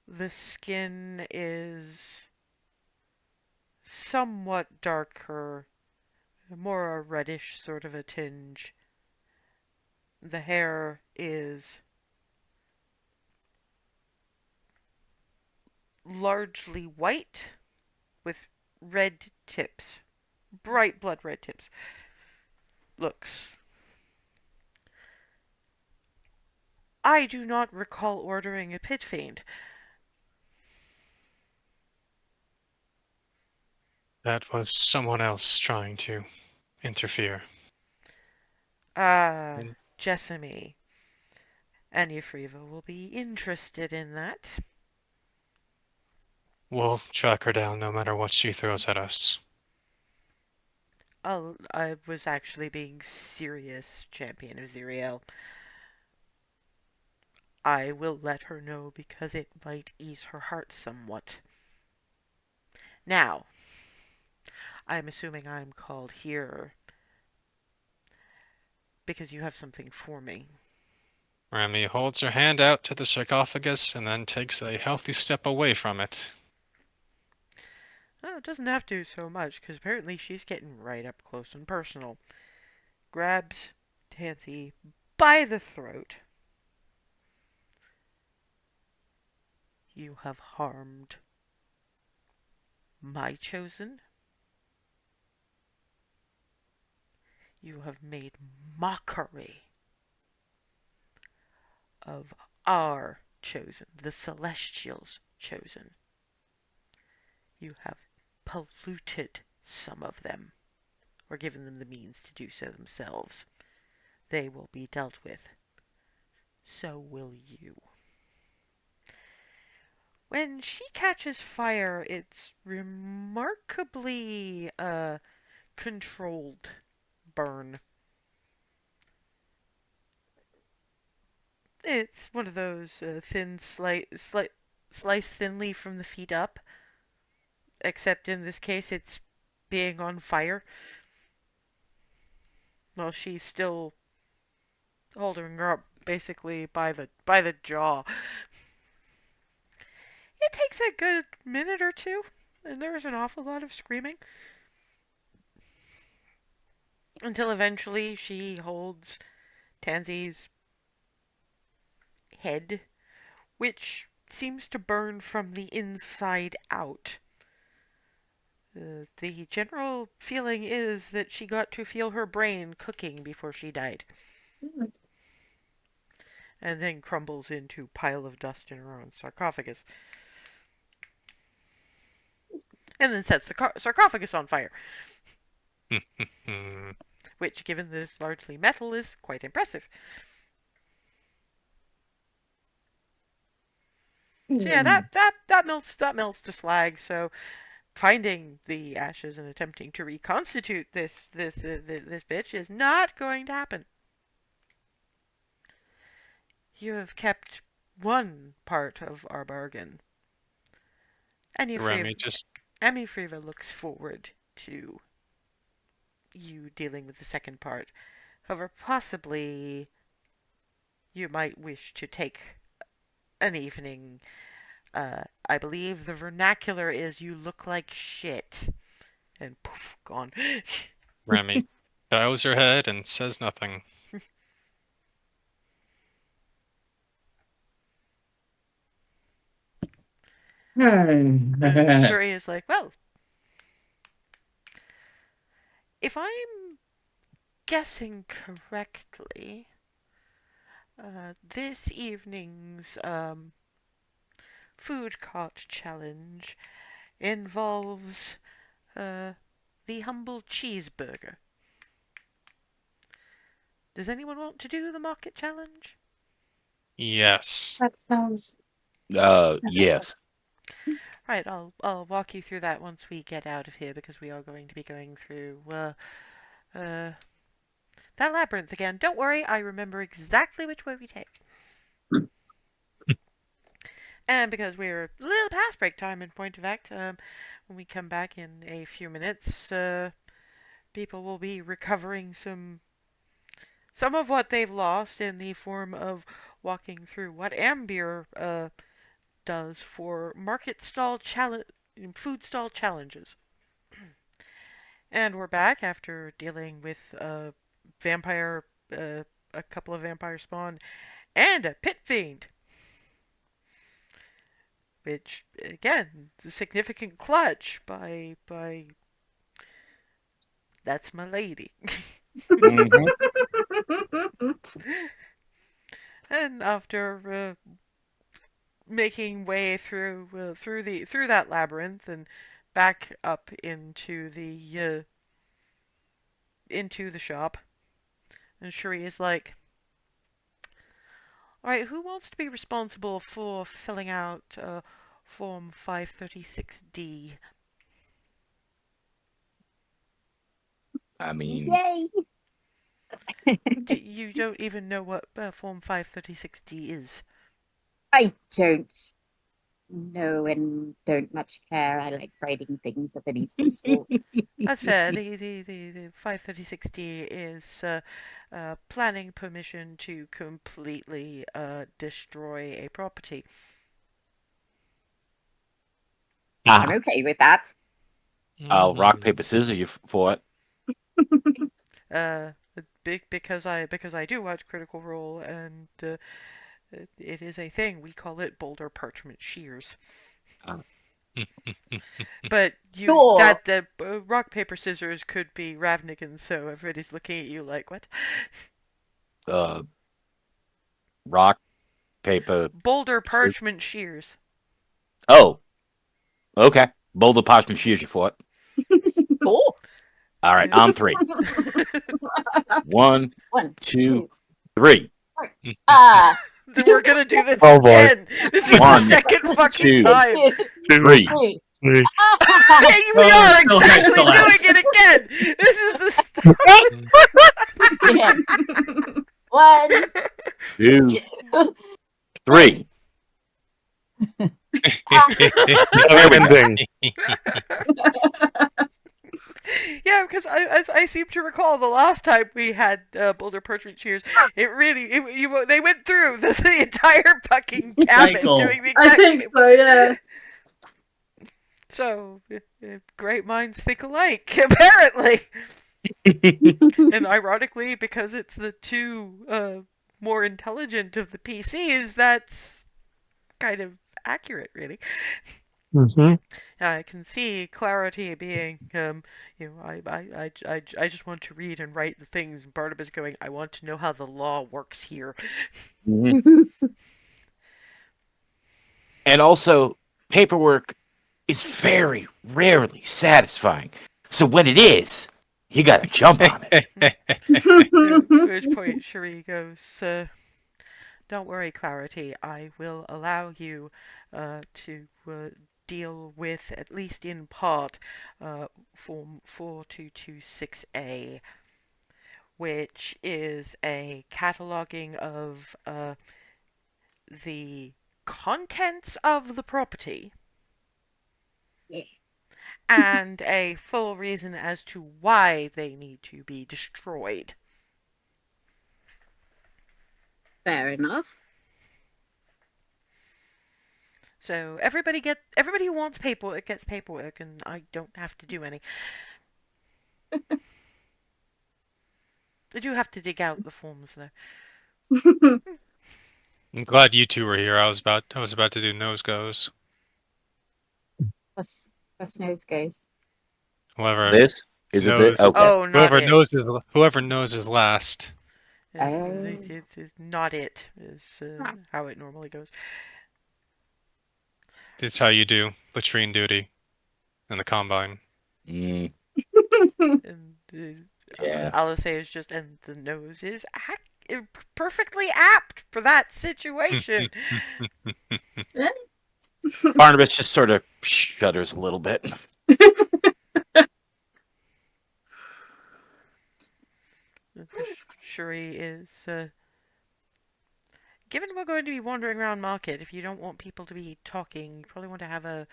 The skin is somewhat darker, more a reddish sort of a tinge. The hair is largely white with red tips, bright blood red tips. Looks. I do not recall ordering a pit fiend. That was someone else trying to interfere. Ah, And Jessamy. And Yefriva will be interested in that. we'll track her down no matter what she throws at us. I was actually being serious, Champion of Ziriel. I will let her know because it might ease her heart somewhat. Now, I'm assuming I'm called here because you have something for me. Remy holds her hand out to the sarcophagus and then takes a healthy step away from it. Oh, it doesn't have to so much, because apparently she's getting right up close and personal. Grabs Tansy by the throat. You have harmed my chosen. You have made mockery of our chosen, the Celestials' chosen. You have polluted some of them, or given them the means to do so themselves. They will be dealt with. So will you. When she catches fire, it's remarkably controlled burn. It's one of those thin slice thinly from the feet up, except in this case it's being on fire. While she's still holding her up basically by the jaw. It takes a good minute or two, and there's an awful lot of screaming. Until eventually she holds Tansy's head, which seems to burn from the inside out. The general feeling is that she got to feel her brain cooking before she died. And then crumbles into pile of dust in her own sarcophagus. And then sets the sarcophagus on fire. Which, given that it's largely metal, is quite impressive. So yeah, that melts to slag. So finding the ashes and attempting to reconstitute this bitch is not going to happen. You have kept one part of our bargain. Remy just Friva looks forward to you dealing with the second part. However, possibly you might wish to take an evening. I believe the vernacular is you look like shit. And poof, gone. Remy bows her head and says nothing. Shuri is like, well, if I'm guessing correctly, this evening's food cart challenge involves the humble cheeseburger. Does anyone want to do the market challenge? Yes. That sounds. Yes. Right, I'll walk you through that once we get out of here because we are going to be going through that labyrinth again. Don't worry, I remember exactly which way we take. And because we're a little past break time in point of fact, when we come back in a few minutes, people will be recovering some some of what they've lost in the form of walking through what Ambier does for food stall challenges. And we're back after dealing with vampire, a couple of vampire spawn, and a pit fiend. Which again, is a significant clutch by that's my lady. Mhm. And after making way through that labyrinth and back up into the shop, and Shuri is like, "All right, who wants to be responsible for filling out Form 536D?" I mean, Yay! You don't even know what Form 536D is. I don't know and don't much care. I like writing things of any sort. That's fair. The 536D is planning permission to completely destroy a property. I'm Ah, okay with that. I'll rock paper scissors you for it. Uh, because I do watch Critical Role, and it is a thing. We call it boulder parchment shears. But Sure. that rock paper scissors could be Ravnigan, so everybody's looking at you like, what? Uh, rock paper. Boulder Scissors. parchment shears. Oh, okay. Boulder parchment shears you for it. Cool. All right, on three. One, 1, two, 2, three. 3. We're gonna do this Oh, boy. again. This is the One, second fucking two, time. three. 3. three. Hey, we Oh, are still exactly hits the last. doing it again. This is the Yeah. 1, Two, 2. three. Never ending. Yeah, because as I seem to recall, the last time we had Boulder Parchment Cheers, they went through the entire fucking gamut Cycle. doing the I exact think same. so, yeah. So, great minds think alike, apparently. And ironically, because it's the two more intelligent of the PCs, that's kind of accurate, really. Mhm. I can see clarity being, I just want to read and write the things. And Barnabas going, I want to know how the law works here. Mhm. And also, paperwork is very rarely satisfying. So when it is, you gotta jump on it. At which point Cherie goes, don't worry, Clarity. I will allow you to deal with, at least in part, Form 4226A, which is a cataloging of the contents of the property Yeah. and a full reason as to why they need to be destroyed. Fair enough. So everybody who wants paperwork gets paperwork, and I don't have to do any. I do have to dig out the forms though. I'm glad you two were here. I was about to do nose goes. Plus nose goes. Whoever This? Is it this? knows Okay. Oh, not it. whoever knows is last. Oh. It's not it is how it normally goes. It's how you do latrine duty in the combine. Mm, And yeah. Alice is just, and the nose is perfectly apt for that situation. Barnabas just sort of shudders a little bit. Shuri is, given we're going to be wandering around market, if you don't want people to be talking, you probably want to have a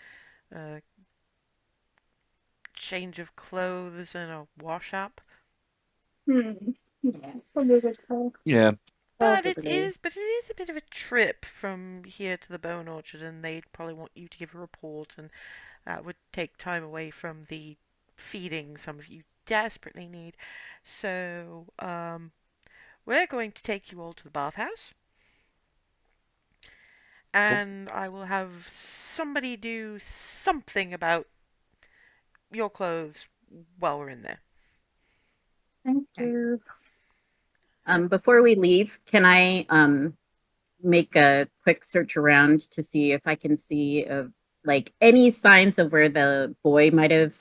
change of clothes and a wash up. Hmm. Yeah, probably a good call. Yeah. But it Probably. is a bit of a trip from here to the Bone Orchard, and they'd probably want you to give a report, and that would take time away from the feeding some of you desperately need. So, we're going to take you all to the bathhouse, Cool. and I will have somebody do something about your clothes while we're in there. Thank Okay. you. Before we leave, can I make a quick search around to see if I can see like any signs of where the boy might have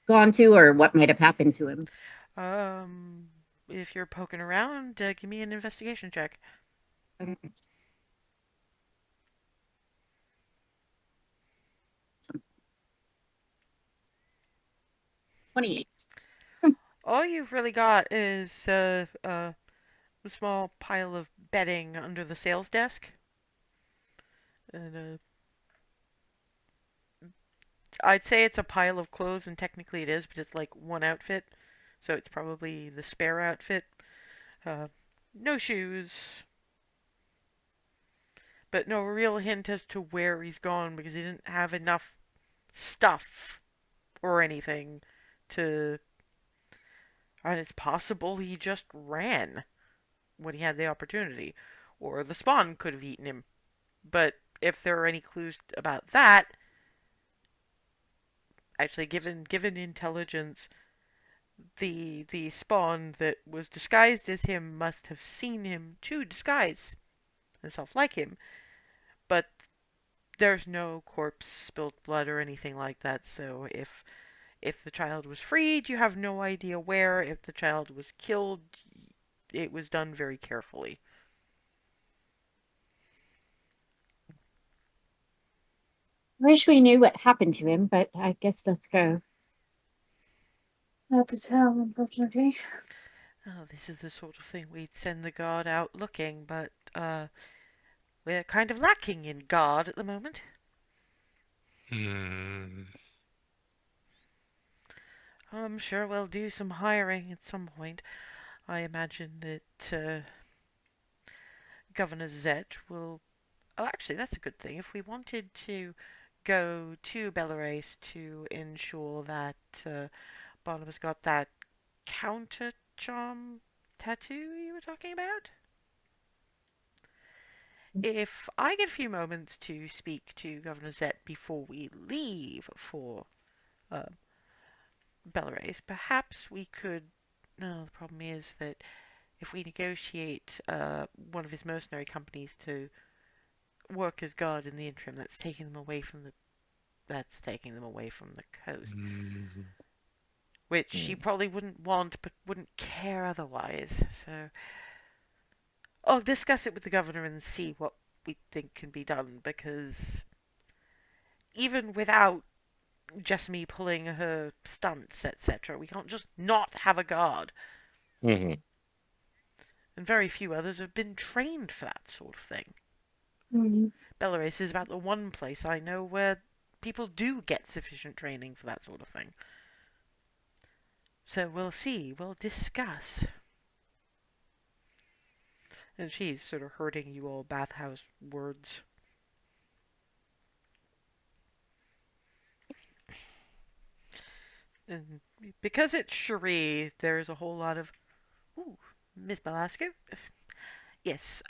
gone to or what might have happened to him? Um, if you're poking around, give me an investigation check. Okay. 28. All you've really got is a small pile of bedding under the sales desk, and I'd say it's a pile of clothes, and technically it is, but it's like one outfit, so it's probably the spare outfit. Uh, no shoes, but no real hint as to where he's gone because he didn't have enough stuff or anything to. And it's possible he just ran when he had the opportunity, or the spawn could have eaten him. But if there are any clues about that, actually, given intelligence, the spawn that was disguised as him must have seen him to disguise himself like him. But there's no corpse, spilt blood, or anything like that. So if the child was freed, you have no idea where. If the child was killed, it was done very carefully. Wish we knew what happened to him, but I guess let's go. Hard to tell, unfortunately. Oh, this is the sort of thing we'd send the guard out looking, but we're kind of lacking in guard at the moment. Hmm. I'm sure we'll do some hiring at some point. I imagine that Governor Zet will. Oh, actually, that's a good thing. If we wanted to go to Belarus to ensure that Barnabas got that counter charm tattoo you were talking about, if I get a few moments to speak to Governor Zet before we leave for uh, Belarus, perhaps we could. No, the problem is that if we negotiate one of his mercenary companies to work as guard in the interim, that's taking them away from the coast, which she probably wouldn't want, but wouldn't care otherwise. So I'll discuss it with the governor and see what we think can be done, because even without Jessamy pulling her stunts, etc., we can't just not have a guard. Mm-hmm. And very few others have been trained for that sort of thing. Mm. Belarus is about the one place I know where people do get sufficient training for that sort of thing. So we'll see, we'll discuss. And she's sort of herding you all bathhouse words. And because it's Cherie, there's a whole lot of, ooh, Miss Belasco? Yes,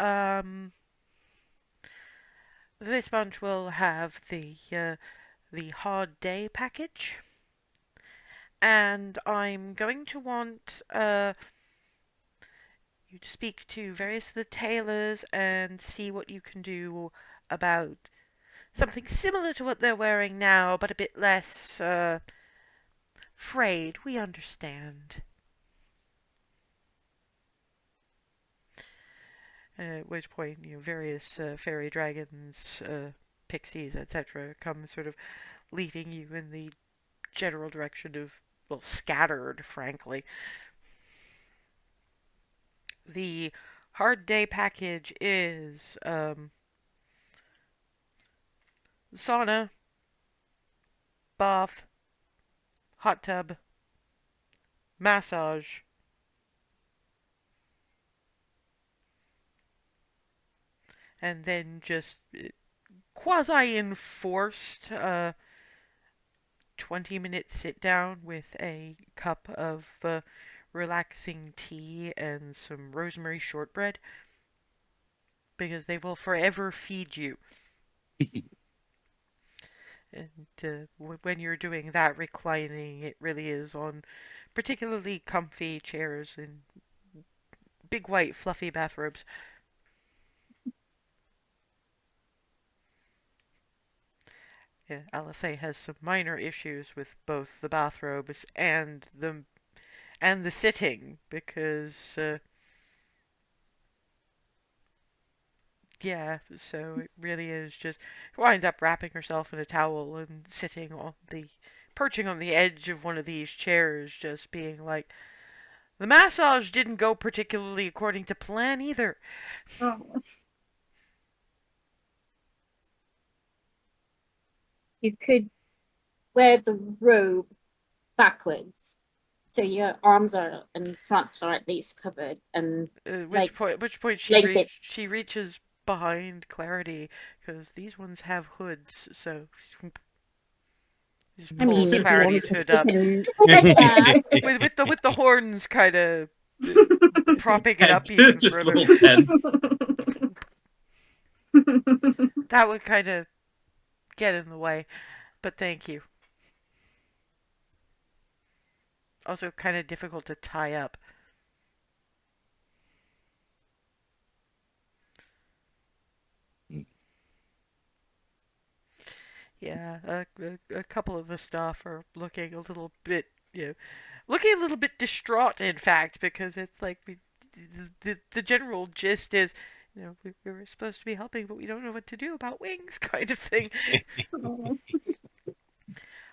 this bunch will have the hard day package. And I'm going to want you to speak to various of the tailors and see what you can do about something similar to what they're wearing now, but a bit less frayed. We understand. At which point, various fairy dragons, pixies, etc., come sort of leading you in the general direction of, well, scattered, frankly. The hard day package is sauna, bath, hot tub, massage, and then just quasi enforced 20-minute sit down with a cup of relaxing tea and some rosemary shortbread because they will forever feed you. And when you're doing that reclining, it really is on particularly comfy chairs and big white fluffy bathrobes. Yeah, LSA has some minor issues with both the bathrobes and the sitting because yeah, so it really is just winds up wrapping herself in a towel and sitting on the perching on the edge of one of these chairs, just being like, the massage didn't go particularly according to plan either. Oh. You could wear the robe backwards, so your arms are and front are at least covered, and like Which point like it. she reaches behind Clarity because these ones have hoods, so she just I pulls mean, if you want Clarity's to hood take up yeah. with the horns kind of propping it up Heads, even just further. little tents. That would kind of get in the way, but thank you. Also, kind of difficult to tie up. Yeah, a couple of the staff are looking a little bit, looking a little bit distraught, in fact, because it's like the general gist is, we were supposed to be helping, but we don't know what to do about wings, kind of thing.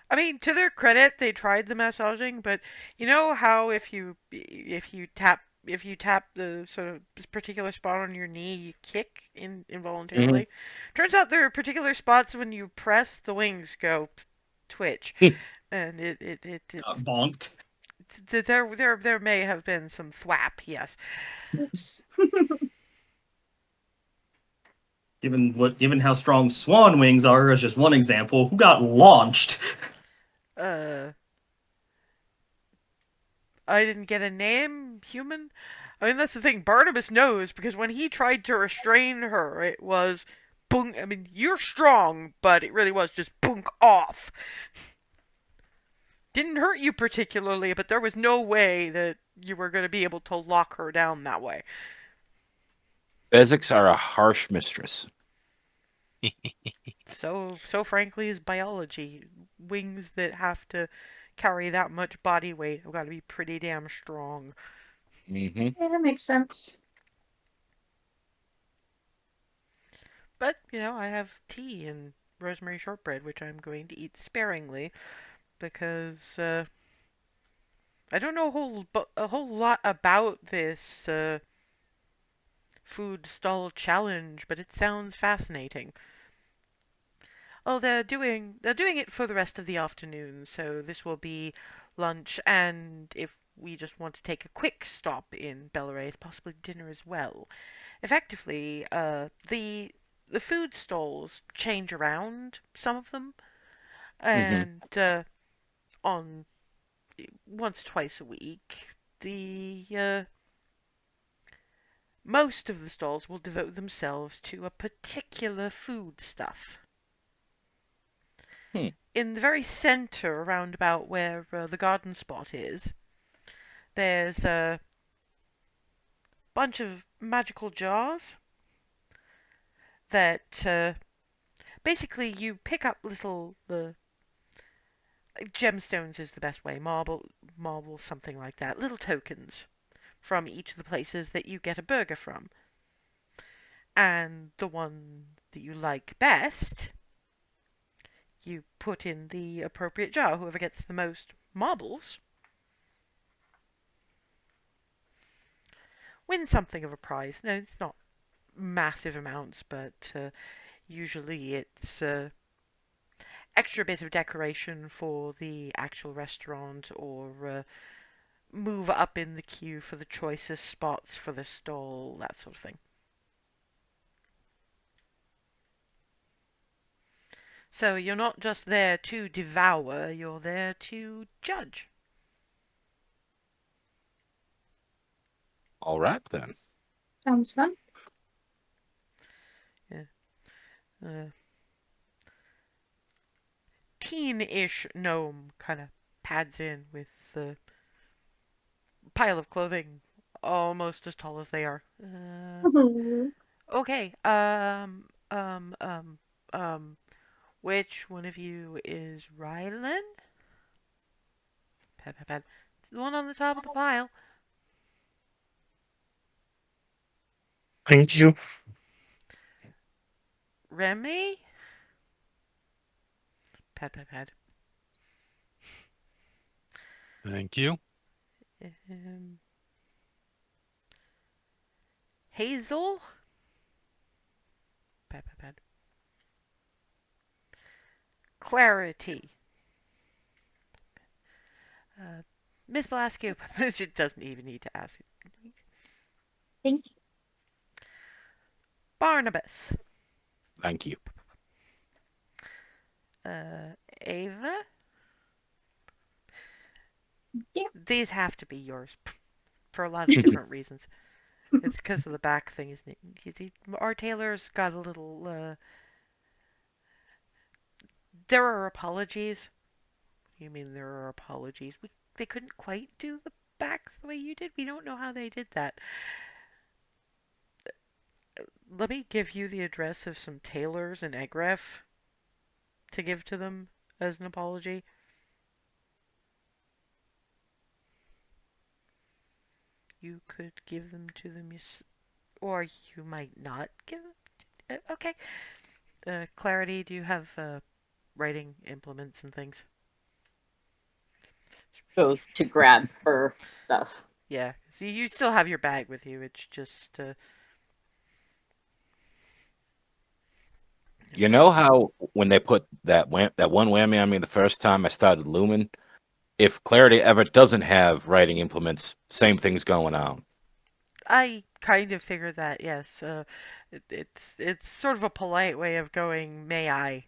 I mean, to their credit, they tried the massaging, but you know how if you tap the sort of this particular spot on your knee, you kick involuntarily. Turns out there are particular spots when you press the wings go twitch, and Bonked. there may have been some thwap, yes. Oops. Given how strong swan wings are, as just one example, who got launched? Uh, I didn't get a name, human. I mean, that's the thing. Barnabas knows because when he tried to restrain her, it was boom. I mean, you're strong, but it really was just boonk off. Didn't hurt you particularly, but there was no way that you were going to be able to lock her down that way. Physics are a harsh mistress. So frankly is biology. Wings that have to carry that much body weight have got to be pretty damn strong. Mm-hmm. Yeah, that makes sense. But, I have tea and rosemary shortbread, which I'm going to eat sparingly because I don't know a whole lot about this food stall challenge, but it sounds fascinating. Oh, they're doing it for the rest of the afternoon, so this will be lunch, and if we just want to take a quick stop in Belarus, possibly dinner as well. Effectively, the food stalls change around, some of them, Mm-hmm. and on once twice a week, the most of the stalls will devote themselves to a particular food stuff. Hmm. In the very center, around about where the garden spot is, there's a bunch of magical jars that basically you pick up little the gemstones is the best way, marble, something like that, little tokens from each of the places that you get a burger from, and the one that you like best, you put in the appropriate jar. Whoever gets the most marbles wins something of a prize. No, it's not massive amounts, but usually it's extra bit of decoration for the actual restaurant or move up in the queue for the choicest spots for the stall, that sort of thing. So you're not just there to devour, you're there to judge. All right then. Sounds fun. Yeah. Uh, Teen-ish gnome kind of pads in with the pile of clothing almost as tall as they are. Okay. Um. Which one of you is Rylan? Pat, pat, pat. It's the one on the top of the pile. Thank you. Remy? Pat, pat, pat. Thank you. Um, Hazel? Pat, pat, pat. Clarity. Uh, Miss Velasco. She doesn't even need to ask. Thank you. Barnabas. Thank you. Ava? Yeah. These have to be yours for a lot of different reasons. It's because of the back thing, isn't it? Our tailor's got a little. There are apologies. You mean there are apologies? They couldn't quite do the back the way you did. We don't know how they did that. Let me give you the address of some tailors in Egref to give to them as an apology. You could give them to them, or you might not give them. Okay. Clarity, do you have writing implements and things? Goes to grab her stuff. Yeah. See, you still have your bag with you. It's just. You know how when they put that one whammy on me the first time I started looming? If Clarity ever doesn't have writing implements, same thing's going on. I kind of figured that. Yes. It's sort of a polite way of going. May I?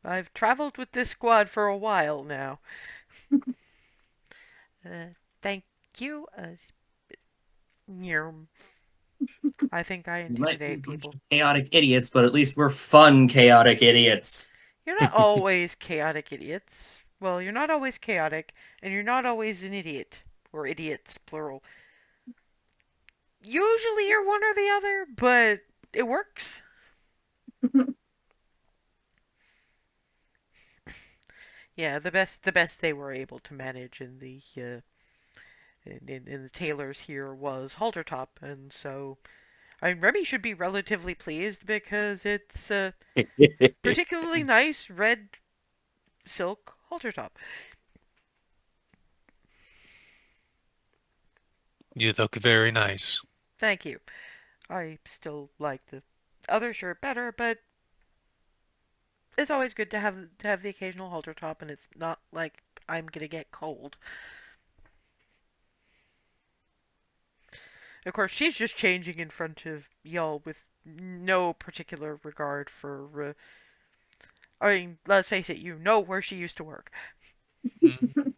I've traveled with this squad for a while now. Thank you. I think I We might be a intimidate bunch people. of chaotic idiots, but at least we're fun chaotic idiots. You're not always chaotic idiots. Well, you're not always chaotic, and you're not always an idiot. Or idiots, plural. Usually you're one or the other, but it works. Yeah, the best they were able to manage in the in the tailors here was halter top, and so I mean Remy should be relatively pleased because it's a particularly nice red silk halter top. You look very nice. Thank you. I still like the other shirt better, but it's always good to have the occasional halter top, and it's not like I'm gonna get cold. Of course, she's just changing in front of y'all with no particular regard for. I mean, let's face it, you know where she used to work. Mm.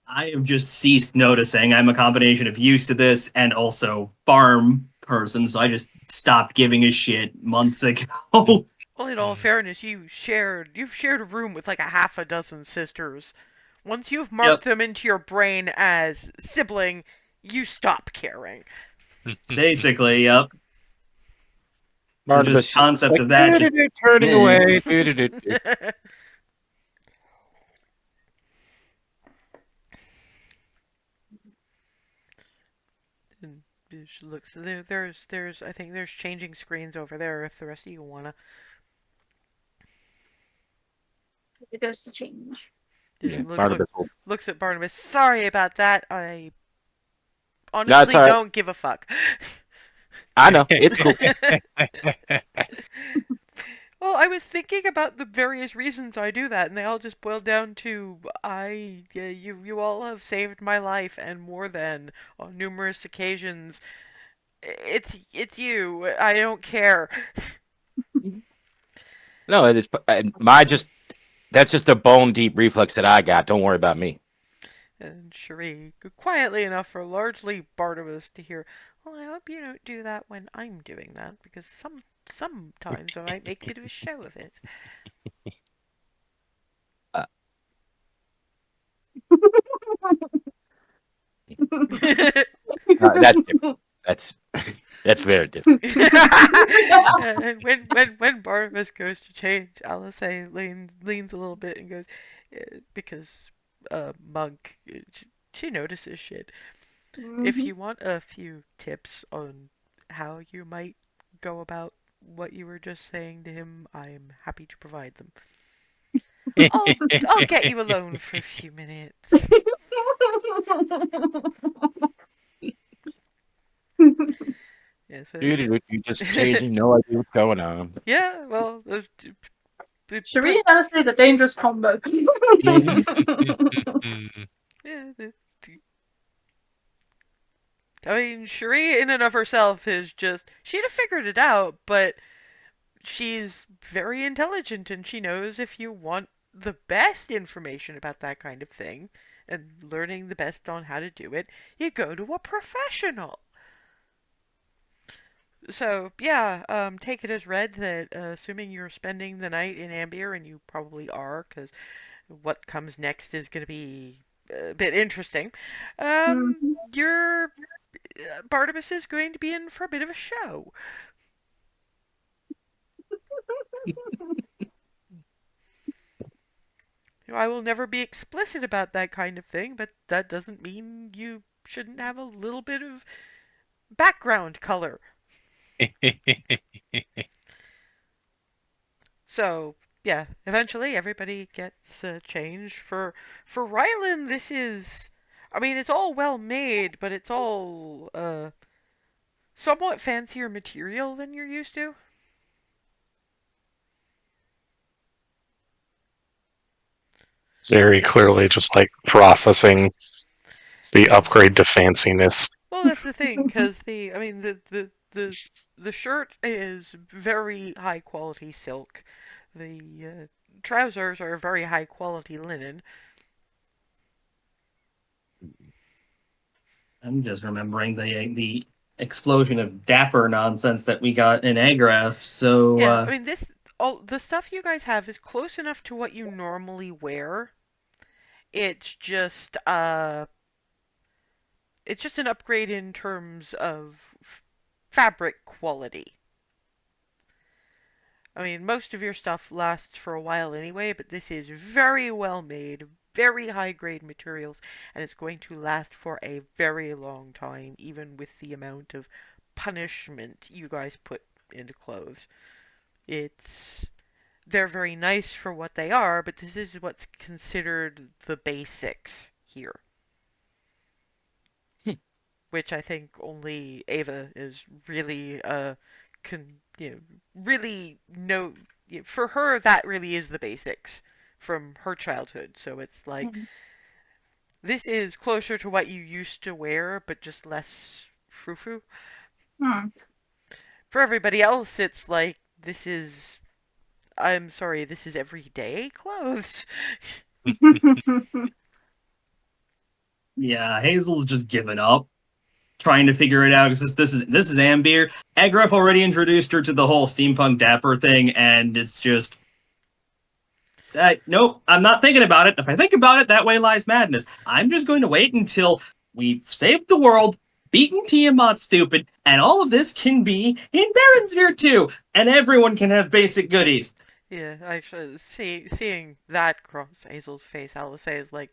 I have just ceased noticing. I'm a combination of used to this and also farm person, so I just stopped giving a shit months ago. Well, in all fairness, you've shared a room with like a half a dozen sisters. Once you've marked Yep, them into your brain as sibling, you stop caring. basically, yep. So just Barnabas is concept like, of that, just turning eh. away. And she looks there's I think there's changing screens over there if the rest of you wanna. It goes to change. Yeah, Look Barnabas will. looks at Barnabas. Sorry about that. I That's honestly all right. don't give a fuck. I know. It's cool. Well, I was thinking about the various reasons I do that, and they all just boil down to you all have saved my life and more than on numerous occasions. It's you. I don't care. No, it is my just that's just a bone deep reflex that I got. Don't worry about me. And Cherie, quietly enough for largely Barnabas to hear, well, I hope you don't do that when I'm doing that, because sometimes I might make a bit of a show of it. Uh, that's different. That's that's very different. And when Barnabas goes to change, Alice leans a little bit and goes, because Monk, she notices shit. If you want a few tips on how you might go about what you were just saying to him, I'm happy to provide them. I'll get you alone for a few minutes. Yes, Dude, you just changing, no idea what's going on. yeah, well, Cherie and Alice are the dangerous combo. yeah, I mean, Cherie in and of herself is just, she'd have figured it out, but she's very intelligent and she knows if you want the best information about that kind of thing and learning the best on how to do it, you go to a professional. So, yeah, take it as read that assuming you're spending the night in Ambier, and you probably are, because what comes next is going to be a bit interesting, your Barnabas is going to be in for a bit of a show. I will never be explicit about that kind of thing, but that doesn't mean you shouldn't have a little bit of background color. So, yeah, eventually everybody gets changed. For Rylan, this is, I mean, it's all well made, but it's all somewhat fancier material than you're used to. Very clearly just like processing the Yeah. upgrade to fanciness. Well, that's the thing, because I mean, the shirt is very high quality silk. The trousers are very high quality linen. I'm just remembering the explosion of dapper nonsense that we got in Agraf. So Yeah, I mean, all the stuff you guys have is close enough to what you normally wear. It's just it's just an upgrade in terms of fabric quality. I mean, most of your stuff lasts for a while anyway, but this is very well made, very high grade materials, and it's going to last for a very long time, even with the amount of punishment you guys put into clothes. It's They're very nice for what they are, but this is what's considered the basics here. Which I think only Ava is really really know, for her that really is the basics from her childhood. So it's like this is closer to what you used to wear, but just less frou-frou. Hmm. For everybody else, it's like I'm sorry, this is everyday clothes. yeah, Hazel's just given up, trying to figure it out because this is Ambier. Agraf already introduced her to the whole steampunk dapper thing, and it's just nope. I'm not thinking about it. If I think about it, that way lies madness. I'm just going to wait until we've saved the world, beaten Tiamat stupid, and all of this can be in Baronsphere too, and everyone can have basic goodies. Yeah, actually, seeing that cross Hazel's face, I will say is like,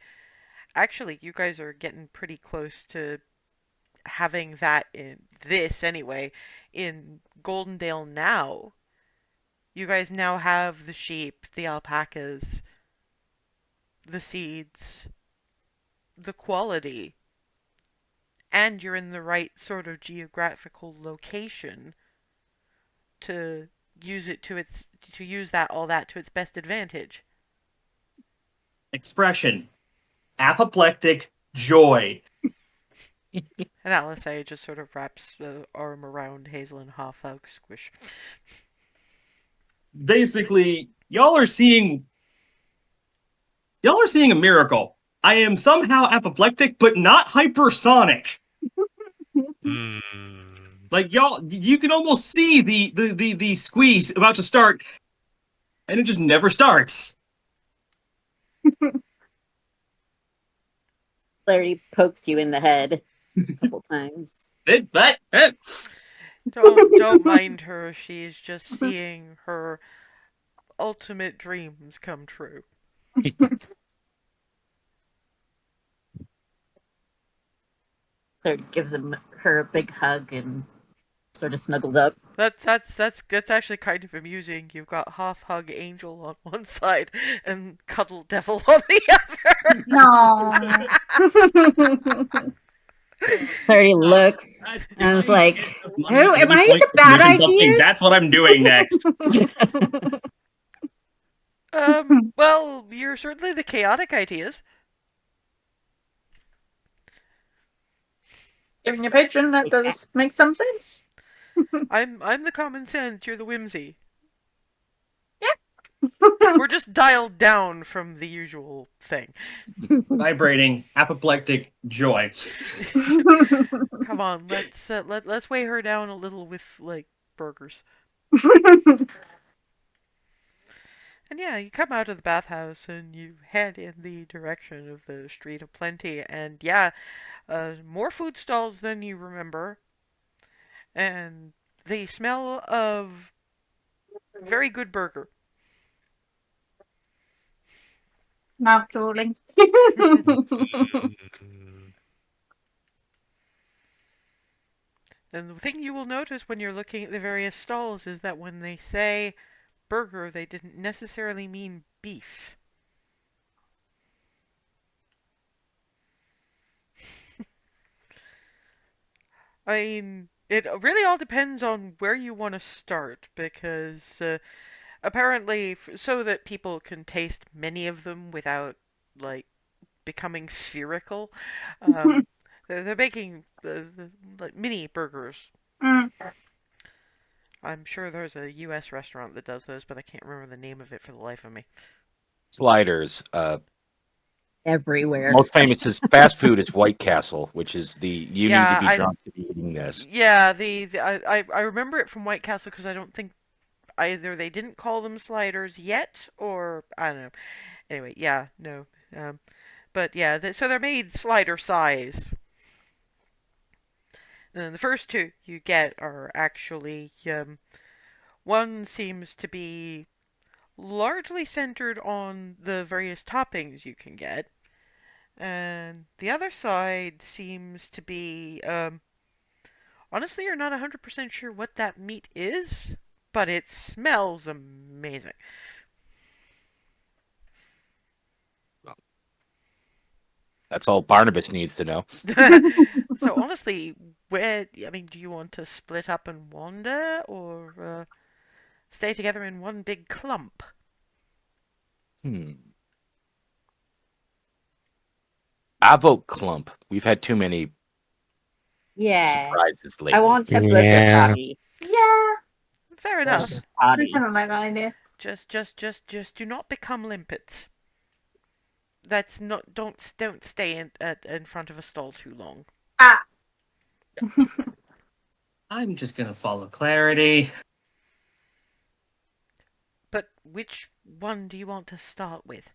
actually, you guys are getting pretty close to having that in this anyway. In Goldendale now, you guys now have the sheep, the alpacas, the seeds, the quality, and you're in the right sort of geographical location to use that all that to its best advantage. Expression: apoplectic joy. And Alice just sort of wraps the arm around Hazel and half hug squish. Basically, y'all are seeing a miracle. I am somehow apoplectic, but not hypersonic. Hmm. Like y'all, you can almost see the squeeze about to start, and it just never starts. Clarity pokes you in the head a couple times. Don't mind her. She's just seeing her ultimate dreams come true. Clarity gives her a big hug and sort of snuggles up. That's actually kind of amusing. You've got half hug angel on one side and cuddle devil on the other. No. Clarity looks and is like, "Oh, am I the bad ideas?" That's what I'm doing next. Well, you're certainly the chaotic ideas. Given your patron, that does make some sense. I'm the common sense. You're the whimsy. Yeah. We're just dialed down from the usual thing. Vibrating, apoplectic joy. Come on, let's weigh her down a little with like burgers. And yeah, you come out of the bathhouse and you head in the direction of the Street of Plenty, and yeah, more food stalls than you remember, and the smell of very good burger. Mouth drooling. And the thing you will notice when you're looking at the various stalls is that when they say burger, they didn't necessarily mean beef. I mean, it really all depends on where you want to start, because apparently, so that people can taste many of them without, like, becoming spherical, they're making like mini burgers. Mm. I'm sure there's a U.S. restaurant that does those, but I can't remember the name of it for the life of me. Sliders. Everywhere. Most famous is fast food is White Castle, which is you need to Yeah, be drunk to be eating this. yeah, I remember it from White Castle because I don't think either they didn't call them sliders yet, or I don't know. Anyway, yeah, no. But yeah, so they're made slider size. And the first two you get are actually one seems to be largely centered on the various toppings you can get, and the other side seems to be honestly, you're not 100% sure what that meat is, but it smells amazing. That's all Barnabas needs to know. So honestly, do you want to split up and wander, or stay together in one big clump? I vote clump. We've had too many Yeah. surprises lately. I want a burger Yeah. party. Yeah. Fair enough. Burger I party. kind of like that idea. Just do not become limpets. That's not. Don't stay in front of a stall too long. Ah. I'm just gonna follow Clarity. But which one do you want to start with?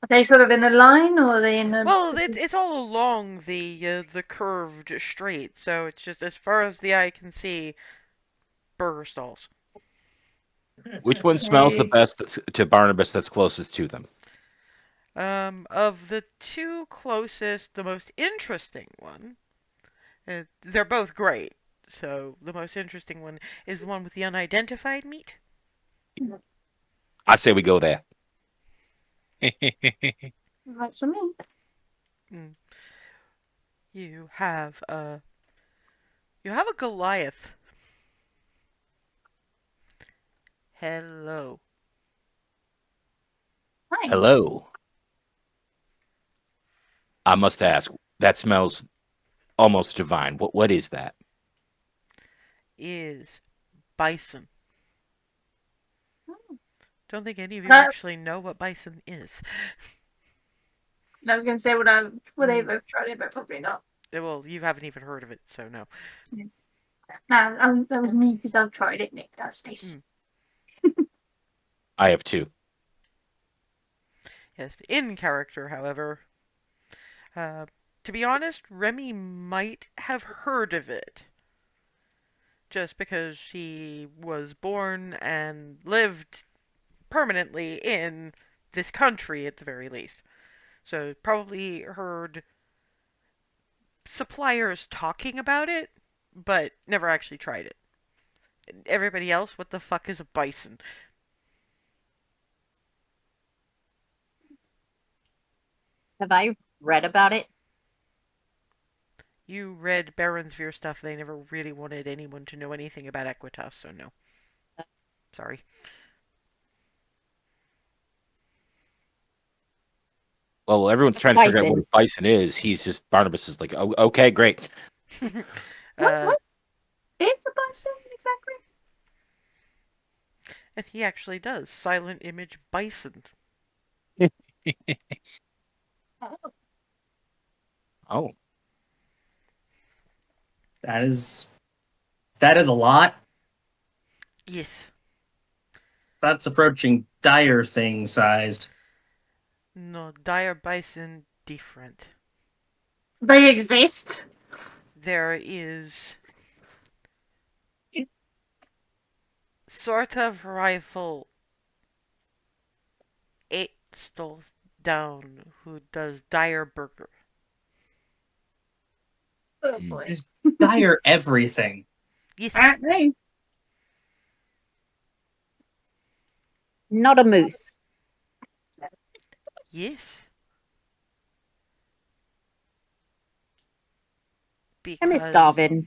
Are they sort of in a line, or are they in a? Well, it's all along the curved street, so it's just as far as the eye can see, burger stalls. Which one smells the Okay. best to Barnabas that's closest to them? Of the two closest, the most interesting one, they're both great. So the most interesting one is the one with the unidentified meat. I say we go there. Right for me. Mm. You have a Goliath. Hello. Hi. Hello. I must ask. That smells almost divine. What is that? Is bison. Don't think any of you Uh, actually know what bison is. I was going to say, would they both tried it, but probably not. Well, you haven't even heard of it, so no. No, that was me because I've tried it, Nick. That's tasty. I have two. Yes, in character, however, to be honest, Remy might have heard of it. Just because she was born and lived permanently in this country at the very least. So probably heard suppliers talking about it, but never actually tried it. Everybody else, what the fuck is a bison? Have I read about it? You read Baronsphere stuff, they never really wanted anyone to know anything about Equitas, so no. Sorry. Well, everyone's trying to figure out what a bison is. Barnabas is like, oh, okay, great. What is a bison exactly? And he actually does. Silent image bison. Oh, That is a lot. Yes. That's approaching dire thing sized. No, dire bison different. They exist. There is sort of rifle 8 stalls down who does dire burger. Oh boy. Just dire everything. Yes. Apparently. Not a moose. Yes. I miss Because Darwin.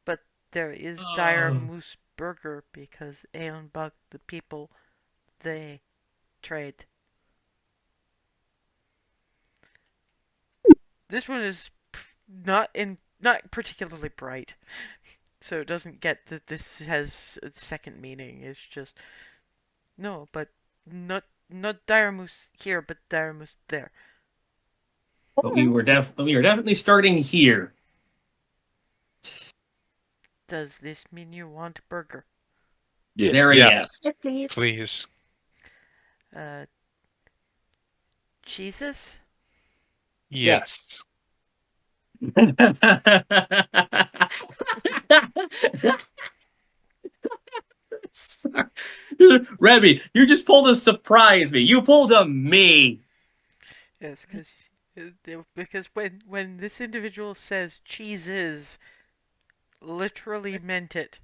but there is dire Oh. moose burger because Aeon Buck, the people, they trade. This one is not particularly bright, so it doesn't get that this has a second meaning. It's just no, but not dire moose here, but dire moose there. But we were definitely starting here. Does this mean you want burger? yes. Very Yeah. yes. Yes, please. Please. Jesus? Yes. Sorry. Remy, you just pulled a surprise me. You pulled a me. Yes, because when this individual says cheeses, literally meant it.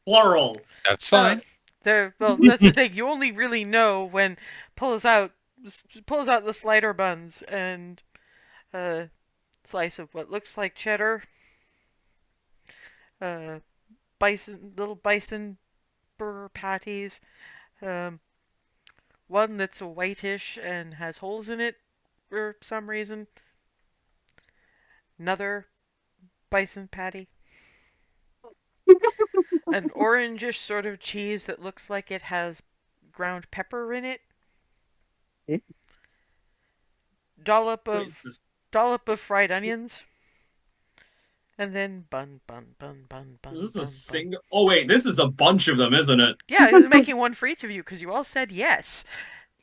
Plural. That's fine. Well, that's the thing. You only really know when pulls out the slider buns and a slice of what looks like cheddar, little bison burger patties, one that's a whitish and has holes in it for some reason, another bison patty, an orangish sort of cheese that looks like it has ground pepper in it, dollop of fried onions, and then bun. This is a single. Oh wait, this is a bunch of them, isn't it? Yeah, I was making one for each of you because you all said yes.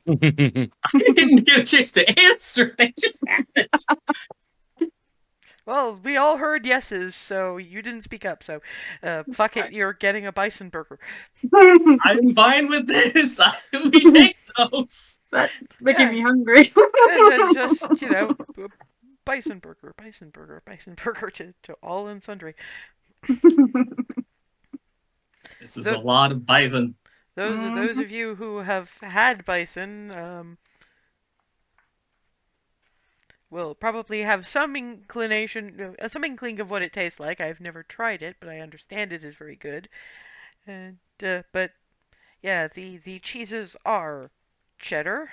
I didn't get a chance to answer. They just happened. Well, we all heard yeses, so you didn't speak up. So, fuck it, you're getting a bison burger. I'm fine with this. We take those. But making me hungry. And then just bison burger to all and sundry. This is a lot of bison. Those of you who have had bison, will probably have some inclination, some inkling of what it tastes like. I've never tried it, but I understand it is very good. And but yeah, the cheeses are cheddar,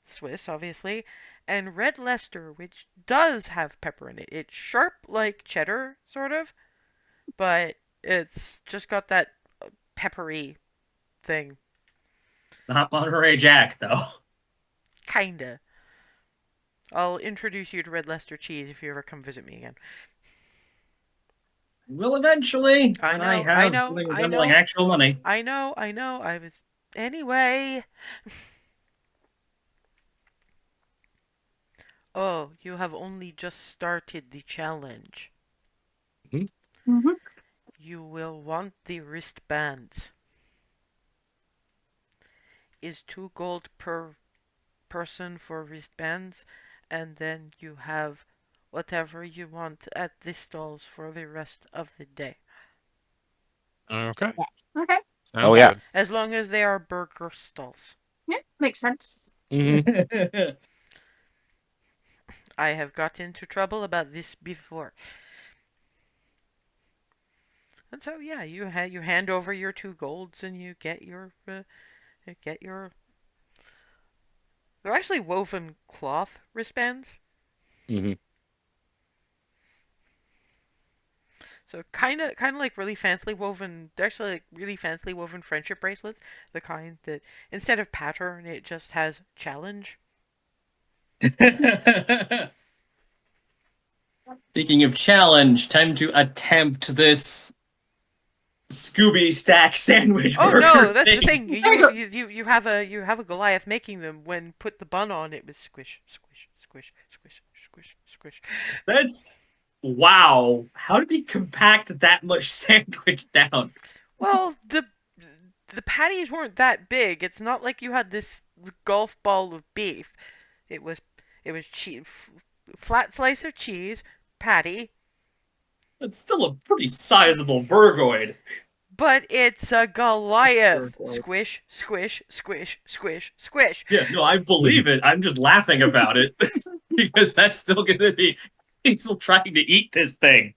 Swiss, obviously, and red Leicester, which does have pepper in it. It's sharp like cheddar, sort of, but it's just got that peppery thing. Not Monterey Jack, though. Kinda. I'll introduce you to red Leicester cheese if you ever come visit me again. Will eventually, I when I know, I have know, something I resembling know, actual money. I know, I know. I was. Anyway. Oh, you have only just started the challenge. Mm-hmm. You will want the wristbands. Is 2 gold per person for wristbands, and then you have whatever you want at the stalls for the rest of the day. Okay. Okay. Sounds yeah. good. As long as they are burger stalls. Yeah, makes sense. Mhm. I have got into trouble about this before. And so yeah, you hand over your 2 golds and you get your. They're actually woven cloth wristbands, Mhm. so kind of like really fancy woven. They're actually like really fancy woven friendship bracelets. The kind that instead of pattern, it just has challenge. Speaking of challenge, time to attempt this Scooby Stack sandwich Oh burger no, that's the thing. thing. You have a Goliath making them. When put the bun on, it was squish, squish, squish, squish, squish, squish. That's wow. How did he compact that much sandwich down? Well, the patties weren't that big. It's not like you had this golf ball of beef. It was it was cheese, flat slice of cheese, patty, That's still a pretty sizable burgoid. but it's a Goliath. Burgoid. Squish, squish, squish, squish, squish. Yeah, no, I believe it. I'm just laughing about it because that's still going to be Hazel trying to eat this thing.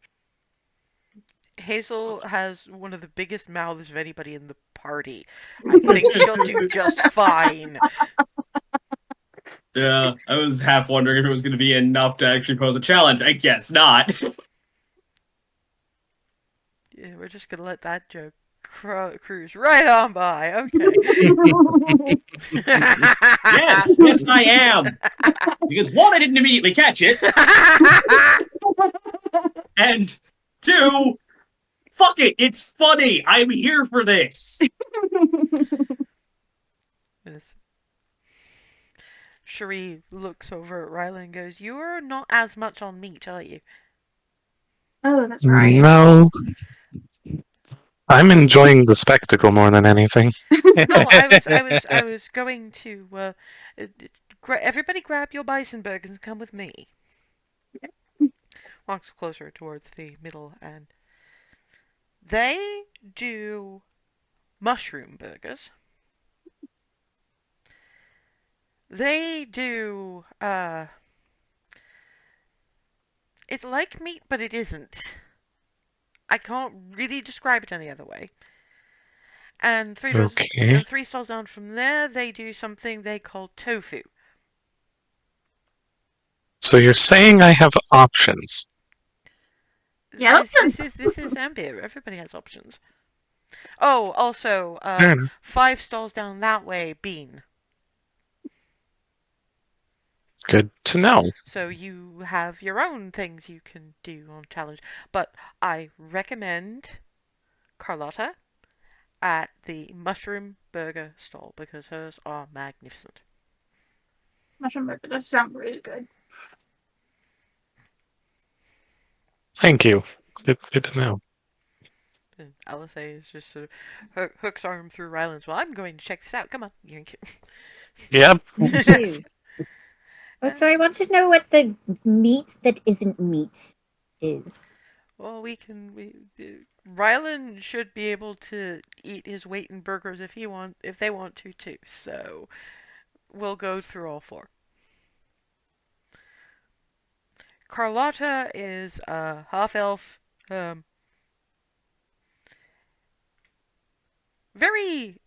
Hazel has one of the biggest mouths of anybody in the party. I think she'll do just fine. Yeah, I was half wondering if it was going to be enough to actually pose a challenge. I guess not. Yeah, we're just gonna let that joke cruise right on by. Okay. Yes, yes, I am. Because one, I didn't immediately catch it, and two, fuck it, it's funny. I'm here for this. Yes. Cherie looks over at Ryla and goes, "You're not as much on meat, are you?" Oh, that's right. No, I'm enjoying the spectacle more than anything. No, I was going to. Everybody, grab your bison burgers and come with me. Walks closer towards the middle, and they do mushroom burgers. They do. It's like meat, but it isn't. I can't really describe it any other way. And Okay. 3 stalls down from there, they do something they call tofu. So you're saying I have options? Yeah, This is Ambir. Everybody has options. Oh, also, Fair enough. 5 stalls down that way, bean. Good to know. So you have your own things you can do on challenge. But I recommend Carlotta at the mushroom burger stall because hers are magnificent. mushroom burger does sound really good. Thank you. Good to know. And Alice is just sort of hooks arm through Ryland's. Well, I'm going to check this out. Come on. Yep. Too. Oh, so I want to know what the meat that isn't meat is. Well, Ryland should be able to eat his weight in burgers if they want to too. So we'll go through all 4. Carlotta is a half elf, very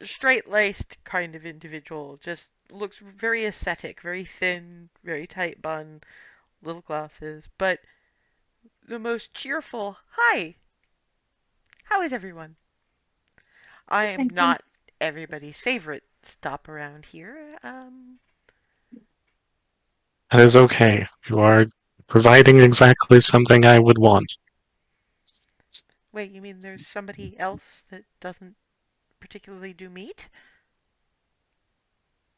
straight laced kind of individual. Just looks very ascetic, very thin, very tight bun, little glasses, but the most cheerful, "Hi, how is everyone?" I am Thank you. not everybody's favorite stop around here. That is okay. You are providing exactly something I would want. Wait, you mean there's somebody else that doesn't particularly do meat?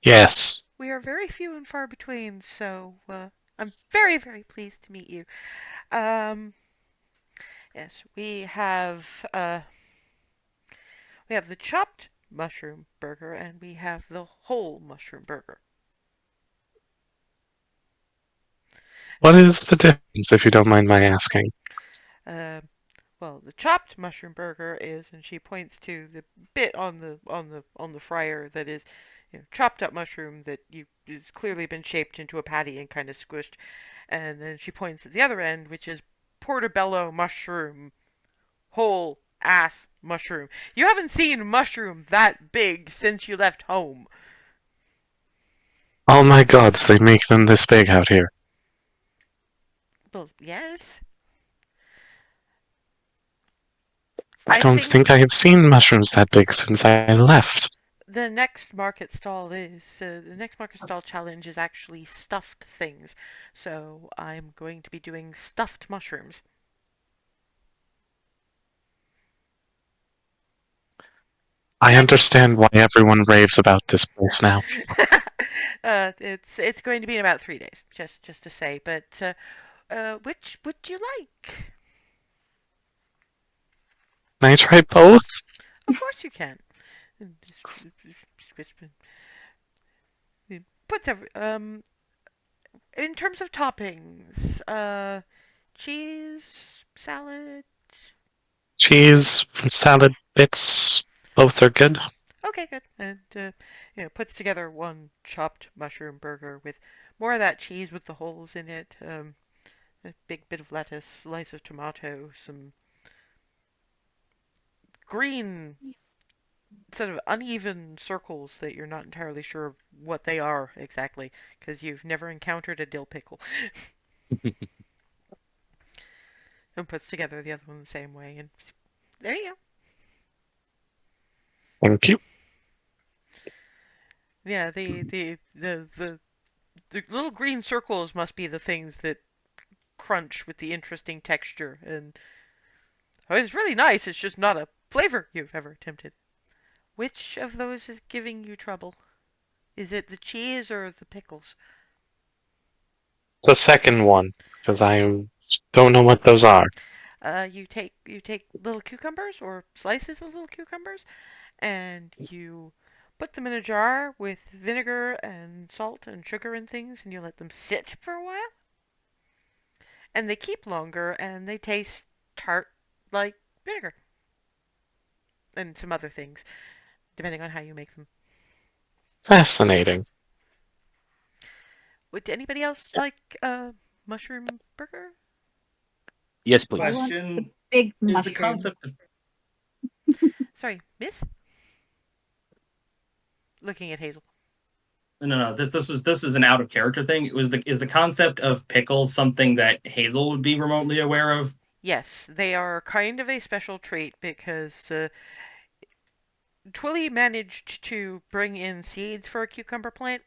Yes. We are very few and far between, so I'm very, very pleased to meet you. Um, yes, we have the chopped mushroom burger and we have the whole mushroom burger. What is the difference, if you don't mind my asking? Uh, well, the chopped mushroom burger is, and she points to the bit on the fryer that is, chopped up mushroom that you it's clearly been shaped into a patty and kind of squished, and then she points at the other end, which is portobello mushroom, whole ass mushroom. You haven't seen mushroom that big since you left home. Oh my gods, they make them this big out here. Well, yes. I I don't think think I have seen mushrooms that big since I left. the next market stall challenge is actually stuffed things. So I'm going to be doing stuffed mushrooms. I Next, understand why everyone raves about this place now. it's going to be in about 3 days, just to say. But which would you like? Can I try both? Of course you can. Puts every in terms of toppings, cheese, salad. Cheese, salad bits, both are good. Okay, good. And puts together one chopped mushroom burger with more of that cheese with the holes in it. A big bit of lettuce, slice of tomato, some green, sort of uneven circles that you're not entirely sure what they are exactly because you've never encountered a dill pickle. And puts together the other one the same way, and there you go. Thank you. Yeah, the little green circles must be the things that crunch with the interesting texture, and it's really nice. It's just not a flavor you've ever attempted. Which of those is giving you trouble? Is it the cheese or the pickles? The second one, because I don't know what those are. You take little cucumbers or slices of little cucumbers, and you put them in a jar with vinegar and salt and sugar and things, and you let them sit for a while. And they keep longer, and they taste tart like vinegar and some other things, depending on how you make them. Fascinating. Would anybody else like a mushroom burger? Yes, I please. want the Question: big Is the mushroom. concept of Sorry, Miss? Looking at Hazel. no, this is an out of character thing. It was the is the concept of pickles something that Hazel would be remotely aware of? Yes, they are kind of a special trait because Twilly managed to bring in seeds for a cucumber plant.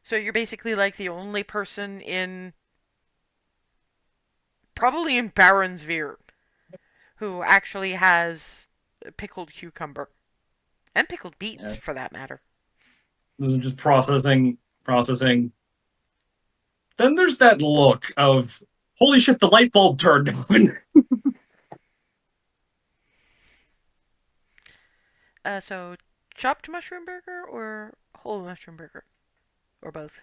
So you're basically like the only person probably in Baronsvere, who actually has pickled cucumber. And pickled beets, Yeah, for that matter. this is just processing. Then there's that look of holy shit, the light bulb turned on. So chopped mushroom burger or whole mushroom burger? Or both?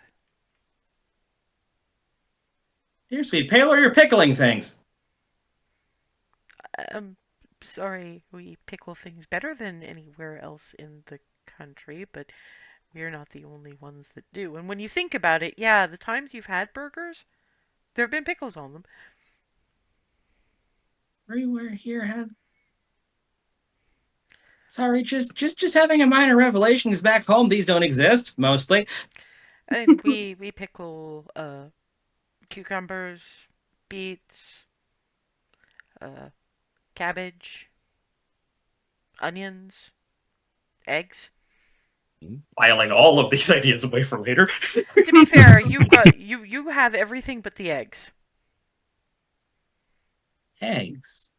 Here, sweet Paler, you're pickling things. Um, sorry, we pickle things better than anywhere else in the country, but we're not the only ones that do. And when you think about it, yeah, the times you've had burgers, there have been pickles on them. Everywhere here has Sorry, just having a minor revelation is back home. These don't exist, mostly. And we pickle cucumbers, beets, uh, cabbage, onions, eggs. Filing all of these ideas away for later. To be fair, you have everything but the eggs. Eggs.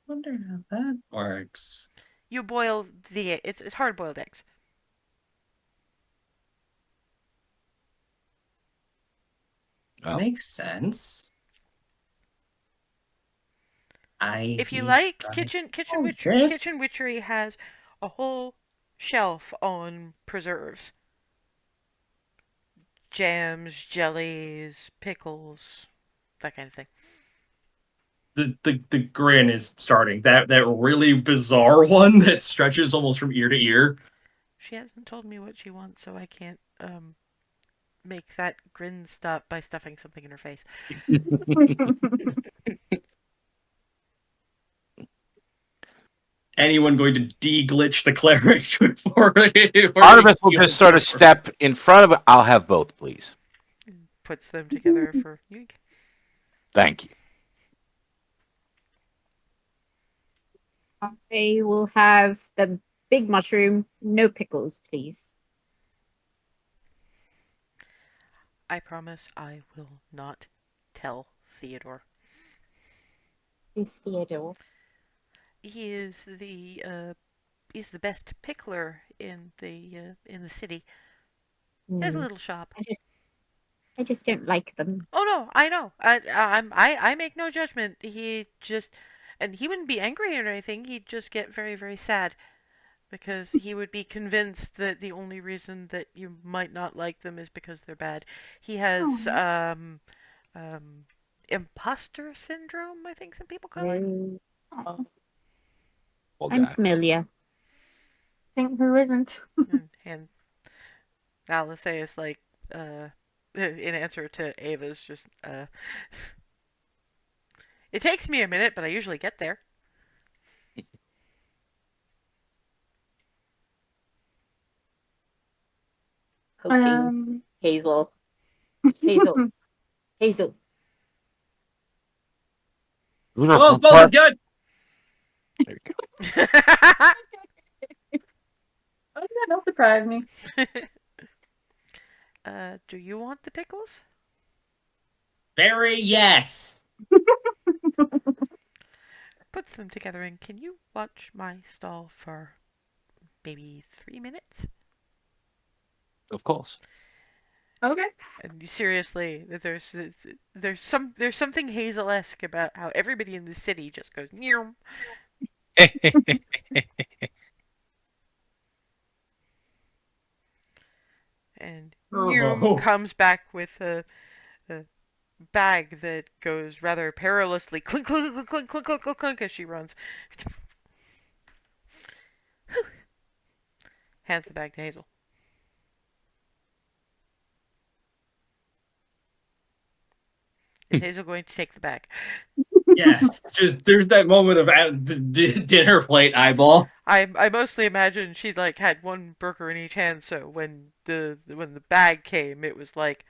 Wonder how that works. You boil it's hard boiled eggs. Oh. Makes sense. I If you need like, to try this. Kitchen Witchery has a whole shelf on preserves. Jams, jellies, pickles, that kind of thing. The grin is starting. That really bizarre one that stretches almost from ear to ear. She hasn't told me what she wants, so I can't make that grin stop by stuffing something in her face. Anyone going to de-glitch the cleric before Artemis will just sort of step in front of it. I'll have both, please. Puts them together for you. Thank you. I will have the big mushroom, no pickles, please. I promise I will not tell Theodore. Who's Theodore? He is he's the best pickler in the city. He has a little shop. I just don't like them. Oh no, I know. I make no judgment. And he wouldn't be angry or anything. He'd just get very, very sad because he would be convinced that the only reason that you might not like them is because they're bad. He has imposter syndrome, I think some people call it. Oh, Well, I'm guy. familiar. Think who isn't? And Alice is like, in answer to Ava's, just, it takes me a minute, but I usually get there. Poking Hazel. Hazel. Oh, both is good. There we go. Why did that not surprise me? Do you want the pickles? Very yes. Puts them together and can you watch my stall for maybe 3 minutes? Of course. Okay. And seriously, there's something Hazel-esque about how everybody in the city just goes Neum. And Neum comes back with a bag that goes rather perilously clink clink clink clink clink clink clink, clink as she runs. Hands the bag to Hazel. Is Hazel going to take the bag? Yes, just there's that moment of dinner plate eyeball. I mostly imagine she like had one burger in each hand, so when the bag came, it was like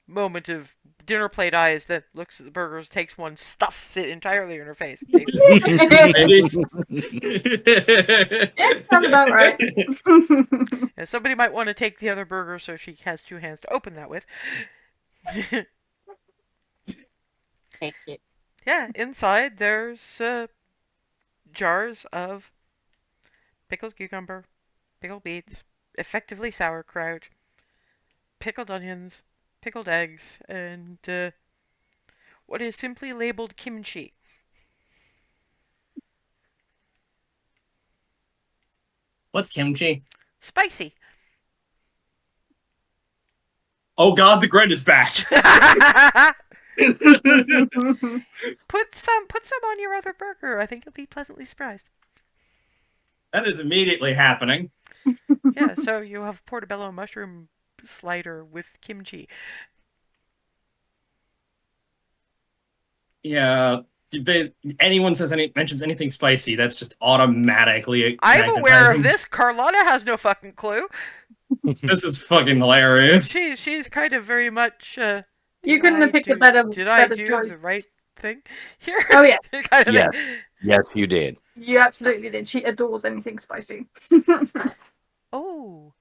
moment of dinner plate eyes that looks at the burgers, takes one, stuffs it entirely in her face. Takes it. Yeah, sounds about right. And somebody might want to take the other burger, so she has two hands to open that with. Take it. Yeah, inside there's jars of pickled cucumber, pickled beets, effectively sauerkraut, pickled onions, pickled eggs, and what is simply labeled kimchi. What's kimchi? Spicy. Oh God, the grin is back. Put some on your other burger. I think you'll be pleasantly surprised. That is immediately happening. Yeah, so you have portobello mushroom slider with kimchi. Yeah, anyone mentions anything spicy, that's just automatically I'm aware of magnetizing. this. Carlotta has no fucking clue. This is fucking hilarious. She's kind of very much. You couldn't have picked a better Did I do choice. the right thing here? Oh yeah, kind of Yes. thing. Yes, you did. you absolutely did. She adores anything spicy. Oh,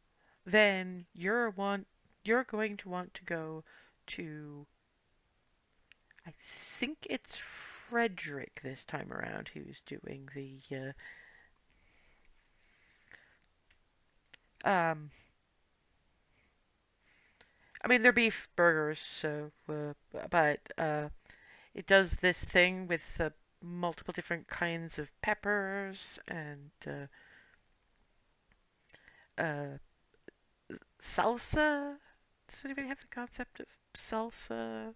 then you're going to want to go to. I think it's Frederick this time around who's doing the um. I mean, they're beef burgers, so but it does this thing with multiple different kinds of peppers and uh, salsa. Does anybody have the concept of salsa?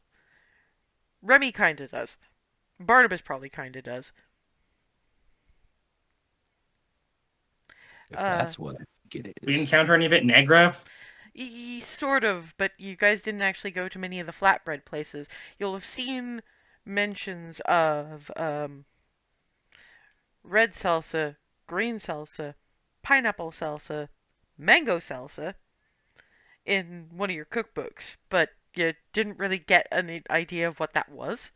Remy kinda does. Barnabas probably kinda does. If that's what I think it We is. encounter any of it in Egraph? Sort of, but you guys didn't actually go to many of the flatbread places. You'll have seen mentions of red salsa, green salsa, pineapple salsa, mango salsa in one of your cookbooks, but you didn't really get an idea of what that was.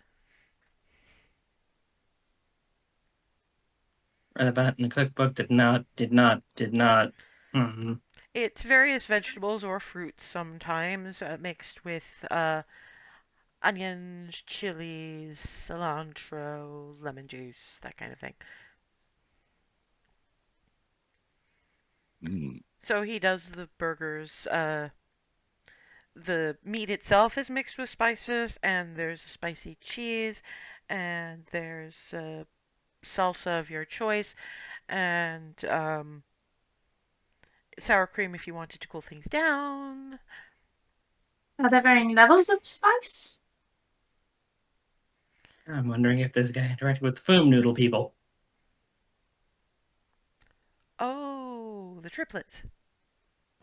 Read about in the cookbook, did not. Hmm. It's various vegetables or fruits sometimes mixed with onions, chilies, cilantro, lemon juice, that kind of thing. Mm. So he does the burgers. The meat itself is mixed with spices, and there's a spicy cheese, and there's salsa of your choice, and sour cream if you wanted to cool things down. Are there varying levels of spice? I'm wondering if this guy interacted with the foam noodle people. Oh, the triplets.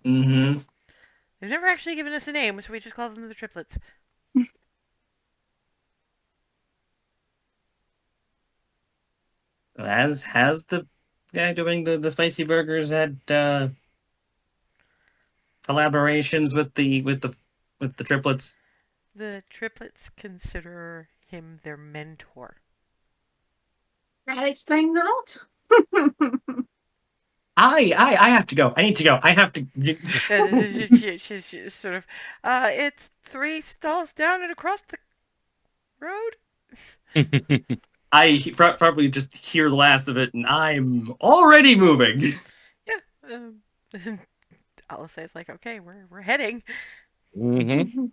Mm-hmm. They've never actually given us a name, so we just call them the triplets. Has the guy doing the spicy burgers had collaborations with the triplets? The triplets consider him their mentor. That explains a lot. I have to go. I need to go. I have to. She's sort of, it's 3 stalls down and across the road. I probably just hear the last of it, and I'm already moving. Yeah. Alice says like, okay, we're heading. Mm-hmm.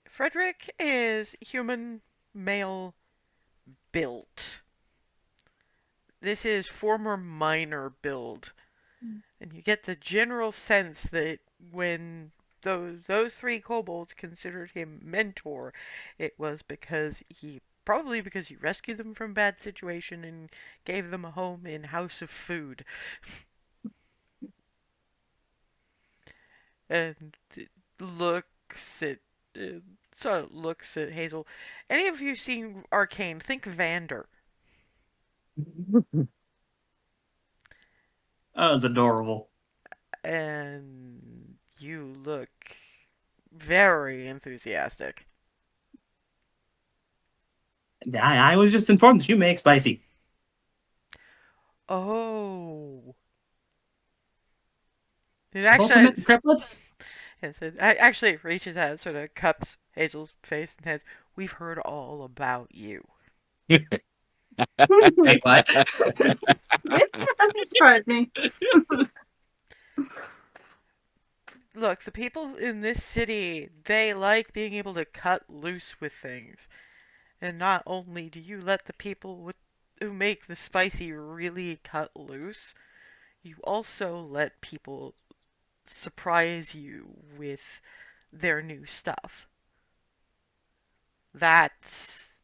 Frederick is human, male, built. This is former miner build, and you get the general sense that when those 3 kobolds considered him mentor, it was probably because he rescued them from a bad situation and gave them a home in House of Food. And it looks at looks at Hazel. Any of you seen Arcane? Think Vander. Oh, it's adorable. And you look very enthusiastic. I was just informed that you make spicy. Oh. It I've also actually, met the triplets. yes, it actually reaches out, sort of cups Hazel's face and says, "We've heard all about you." Wait, what? That surprised me. Look, the people in this city, they like being able to cut loose with things. And not only do you let the people who make the spicy really cut loose, you also let people surprise you with their new stuff. That's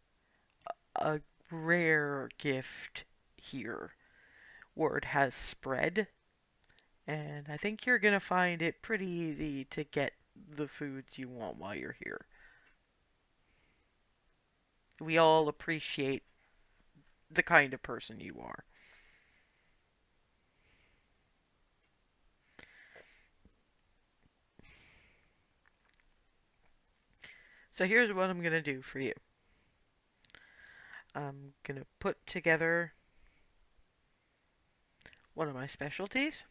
a rare gift here. Word has spread, and I think you're gonna find it pretty easy to get the foods you want while you're here. we all appreciate the kind of person you are. So here's what I'm going to do for you. I'm going to put together one of my specialties.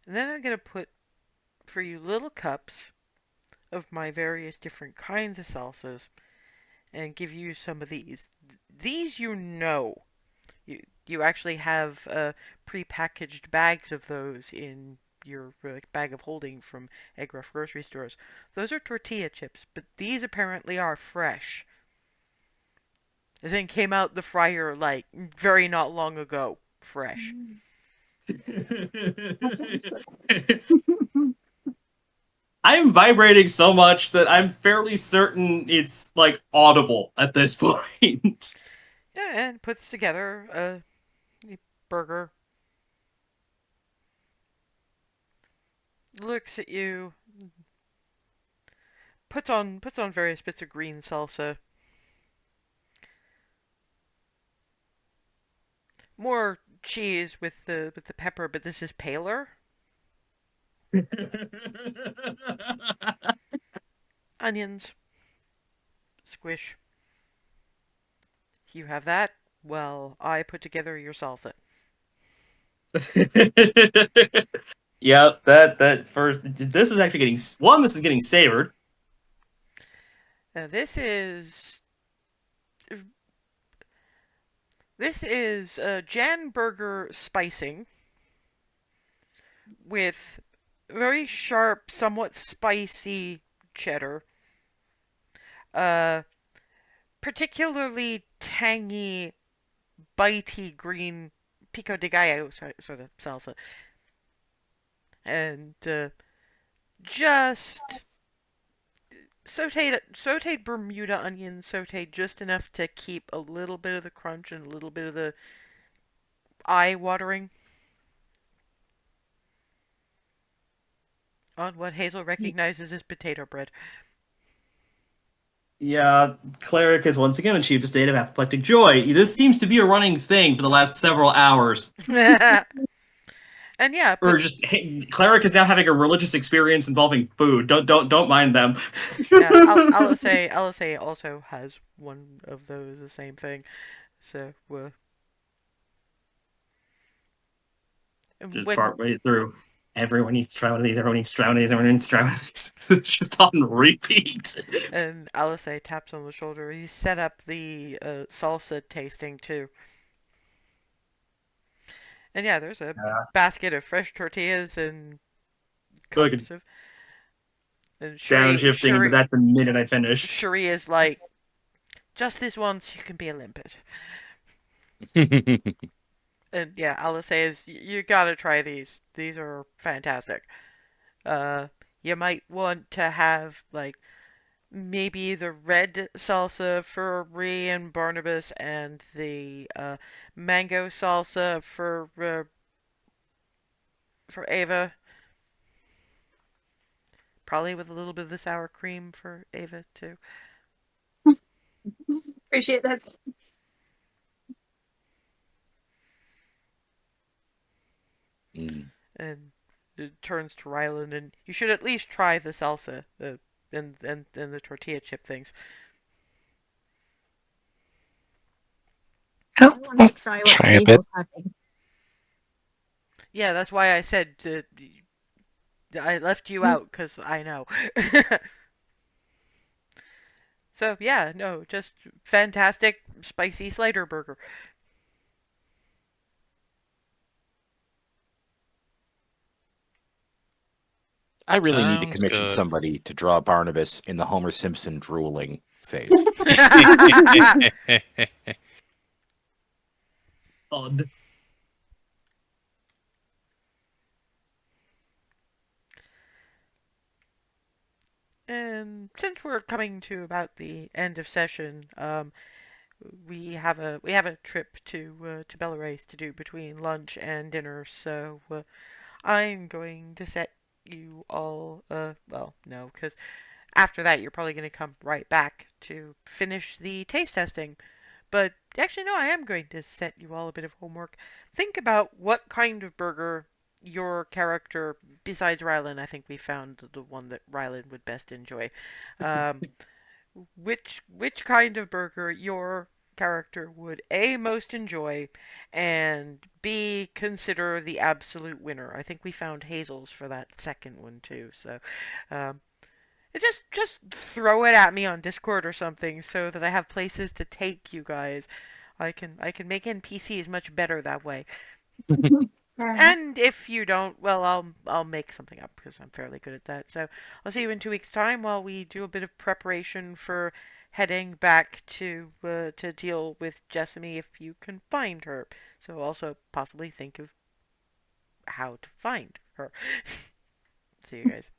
And then I'm going to put for you little cups of my various different kinds of salsas and give you some of these. These you know. You actually have pre-packaged bags of those in your bag of holding from Egg Rough grocery stores. Those are tortilla chips, but these apparently are fresh. As in came out the fryer like very not long ago. Fresh. I'm vibrating so much that I'm fairly certain it's like audible at this point. Yeah, and puts together a burger. Looks at you. Puts on various bits of green salsa. More cheese with the pepper, but this is paler. Onions. Squish. You have that. Well, I put together your salsa. Yep, that first. This is actually getting one. This is getting savored. Now this is Jan Burger spicing with very sharp, somewhat spicy cheddar. Uh, Particularly tangy, bitey green pico de gallo sort of salsa, and just sauteed Bermuda onions, sauteed just enough to keep a little bit of the crunch and a little bit of the eye watering on what Hazel recognizes as potato bread. Yeah, Cleric has once again achieved a state of apoplectic joy. This seems to be a running thing for the last several hours. And yeah, Or just hey, Cleric is now having a religious experience involving food. Don't mind them. yeah, LSA also has one of those, the same thing. So, Just when partway through. Everyone needs to try one of these. Everyone needs to try one of these. Everyone needs to try one of these. It's just on repeat. and LSA taps on the shoulder, he set up the salsa tasting too. And yeah, there's a Yeah. basket of fresh tortillas and Feel like a cups of. And downshifting into that the minute I finish. Shuri is like, just this once, you can be a limpet. And yeah, Alice says, you gotta try these. These are fantastic. Uh, you might want to have, like, maybe the red salsa for Ree and Barnabas and the mango salsa for Ava. Probably with a little bit of the sour cream for Ava, too. Appreciate that. And it turns to Ryland, and you should at least try the salsa and the tortilla chip things. I want to try what Try a bit. Hazel's having. Yeah, that's why I said I left you out, because I know. So, yeah, no, just fantastic spicy slider burger. I really need to Sounds commission good. somebody to draw Barnabas in the Homer Simpson drooling face. Odd. And since we're coming to about the end of session, we have a trip to Belarus to do between lunch and dinner. So I'm going to set you all. Well, no, because After that, you're probably going to come right back to finish the taste testing. But actually, no, I am going to set you all a bit of homework. Think about what kind of burger your character, besides Rylan, I think we found the one that Rylan would best enjoy. Um, which kind of burger your character would A, most enjoy, and B, consider the absolute winner. I think we found Hazel's for that second one too. So um, just throw it at me on Discord or something so that I have places to take you guys. I can make NPCs much better that way. Fair enough. And if you don't, well, I'll make something up because I'm fairly good at that. So I'll see you in 2 weeks' time while we do a bit of preparation for heading back to deal with Jessamy if you can find her. So also possibly think of how to find her. See you guys.